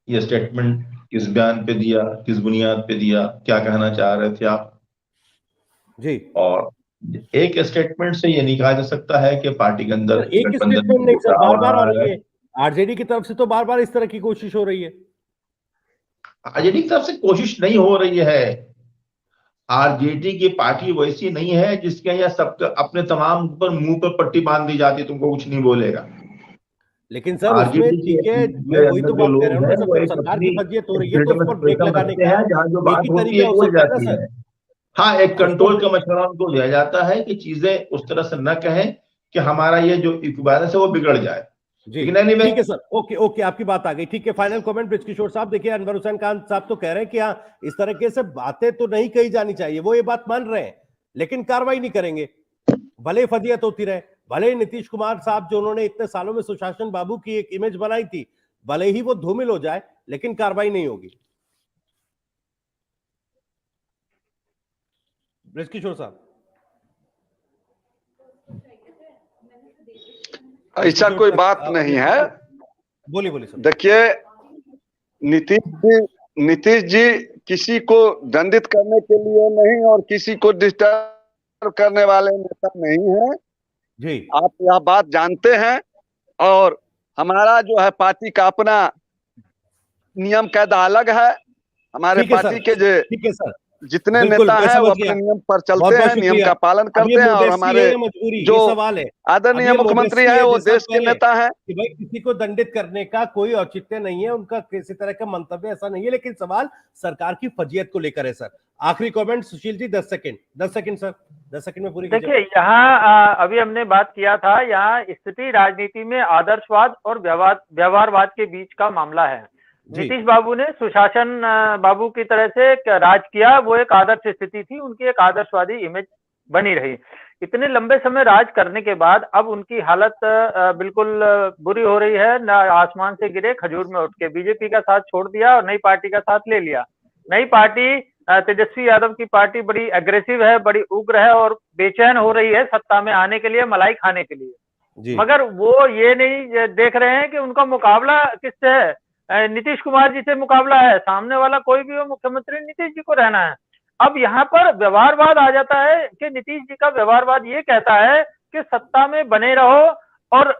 ये स्टेटमेंट किस बयान पे दिया, किस बुनियाद पे दिया, क्या कहना चाह रहे थे आप जी। और एक स्टेटमेंट से ये नहीं कहा जा सकता है कि पार्टी के अंदर एक स्टेटमेंट नहीं सर, बार बार आ रही है आरजेडी की तरफ से, तो बार बार इस तरह की कोशिश हो रही है। आरजेडी की तरफ से कोशिश नहीं हो रही है। आरजेडी की पार्टी वैसी नहीं है जिसके यहाँ सबके अपने तमाम पर मुंह पर पट्टी बांध दी जाती, तुमको कुछ नहीं बोलेगा। लेकिन सर उसमें ठीक है, मैं वही तो बात कर रहा हूँ ना सर, सरकार की फजीयत हो रही है तो उस पर ब्रेक लगाने का जहाँ जो बात होती है बोल जाती है। हाँ, एक कंट्रोल का मशवरा उनको दिया जाता है कि चीजें उस तरह से न कहें कि हमारा ये जो इक्विवेलेंस है वो बिगड़ जाए। जी ठीक है सर, ओके ओके, आपकी बात आ गई। ठीक है, फाइनल कमेंट बृजकिशोर साहब। देखिए, अनवर हुसैन खान साहब तो कह रहे हैं कि हाँ, इस तरह से बातें तो नहीं कही जानी चाहिए, वो ये बात मान रहे हैं, लेकिन कार्रवाई नहीं करेंगे, भले फजीयत होती रहे। भले नीतीश कुमार साहब जो उन्होंने इतने सालों में सुशासन बाबू की एक इमेज बनाई थी, भले ही वो धूमिल हो जाए, लेकिन कार्रवाई नहीं होगी। बृजकिशोर साहब, ऐसा कोई बात नहीं है। बोलिए बोलिए सर। देखिए, नीतीश जी किसी को दंडित करने के लिए नहीं और किसी को डिस्टर्ब करने वाले नेता नहीं है जी। आप यह बात जानते हैं। और हमारा जो है पार्टी का अपना नियम कायदा अलग है। हमारे पार्टी के जो ठीक है सर, जितने नेता हैं वो अपने नियम पर चलते हैं, नियम का पालन करते हैं। और हमारे जो सवाल है, आदरणीय मुख्यमंत्री है वो देश के नेता हैं कि भाई किसी को दंडित करने का कोई औचित्य नहीं है, उनका किसी तरह का मंतव्य ऐसा नहीं है, लेकिन सवाल सरकार की फजीयत को लेकर है सर। आखिरी comment Sushil ji, 10 second sir, 10 second में पूरी। देखिए, यहाँ अभी हमने बात किया था, यहाँ स्थिति राजनीति में आदर्शवाद और व्यवहारवाद के बीच का मामला है। नीतीश बाबू ने सुशासन बाबू की तरह से राज किया, वो एक आदर्श स्थिति थी, उनकी एक आदर्शवादी इमेज बनी रही। इतने लंबे समय राज करने के बाद अब उनकी हालत बिल्कुल बुरी हो रही है। न आसमान से गिरे खजूर में उठ के बीजेपी का साथ छोड़ दिया और नई पार्टी का साथ ले लिया। नई पार्टी तेजस्वी यादव की पार्टी बड़ी एग्रेसिव है, बड़ी उग्र है और बेचैन हो रही है सत्ता में आने के लिए, मलाई खाने के लिए। मगर वो ये नहीं देख रहे हैं कि उनका मुकाबला किससे है। नीतीश कुमार जी से मुकाबला है, सामने वाला कोई भी हो मुख्यमंत्री नीतीश जी को रहना है। अब यहाँ पर व्यवहारवाद आ जाता है कि नीतीश जी का व्यवहारवाद ये कहता है कि सत्ता में बने रहो और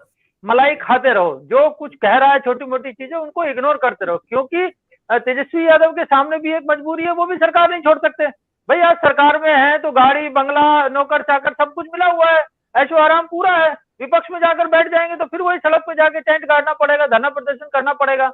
मलाई खाते रहो, जो कुछ कह रहा है छोटी मोटी चीजें उनको इग्नोर करते रहो, क्योंकि तेजस्वी यादव के सामने भी एक मजबूरी है, वो भी सरकार नहीं छोड़ सकते। भाई आज सरकार में है तो गाड़ी बंगला नौकर चाकर सब कुछ मिला हुआ है, ऐशो आराम पूरा है। विपक्ष में जाकर बैठ जाएंगे तो फिर वही सड़क पे जाके टेंट गाड़ना पड़ेगा, धरना प्रदर्शन करना पड़ेगा।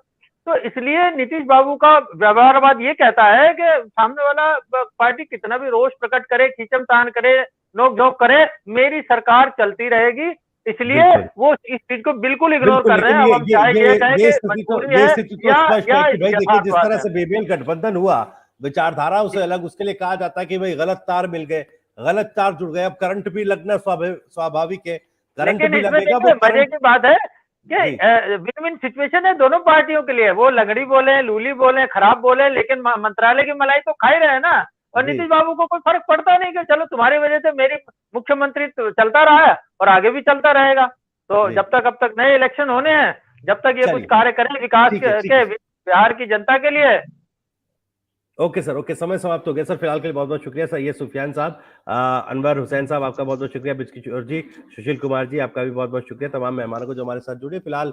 तो इसलिए नीतीश बाबू का व्यवहारवाद ये कहता है कि सामने वाला पार्टी कितना भी रोष प्रकट करे, खींचम तान करे, नोक झोंक करे, मेरी सरकार चलती रहेगी। इसलिए वो इस चीज को बिल्कुल इग्नोर कर रहे हैं। अब हम चाहे ये कहें कि मजबूरी है या देखिए, जिस तरह से बेमेल गठबंधन हुआ, विचारधारा उसे अलग, उसके लिए कहा जाता है कि भाई गलत तार मिल गए, गलत तार जुड़ गए। अब करंट भी लगना स्वाभाविक है, करंट भी लगेगा। मजे की बात है कि विन विन सिचुएशन है दोनों पार्टियों के लिए। वो लंगड़ी बोले, लूली बोले, खराब बोले, लेकिन मंत्रालय की मलाई तो खा ही रहे हैं ना। और नीतीश बाबू को कोई फर्क पड़ता नहीं कि चलो तुम्हारी वजह से मेरी मुख्यमंत्री तो चलता रहा है और आगे भी चलता रहेगा। तो जब तक नए इलेक्शन होने हैं, जब तक ये कुछ कार्य करें विकास के बिहार की जनता के लिए। ओके सर, ओके, समय समाप्त हो गया सर। फिलहाल के लिए बहुत बहुत शुक्रिया सर, ये सुफियान साहब, अनवर हुसैन साहब आपका बहुत बहुत शुक्रिया, बृजकिशोर जी, सुशील कुमार जी आपका भी बहुत बहुत शुक्रिया, तमाम मेहमानों को जो हमारे साथ जुड़े। फिलहाल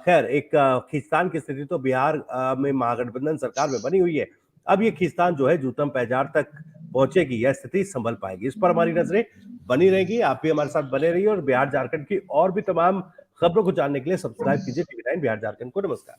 खैर एक खींचतान की स्थिति तो बिहार में महागठबंधन सरकार में बनी हुई है। अब ये खींचतान जो है जूतम पैजार तक पहुंचेगी, यह स्थिति संभल पाएगी, इस पर हमारी नजरें बनी रहेगी। आप भी हमारे साथ बने रहिए और बिहार झारखंड की और भी तमाम खबरों को जानने के लिए सब्सक्राइब कीजिए TV9 बिहार झारखंड को। नमस्कार।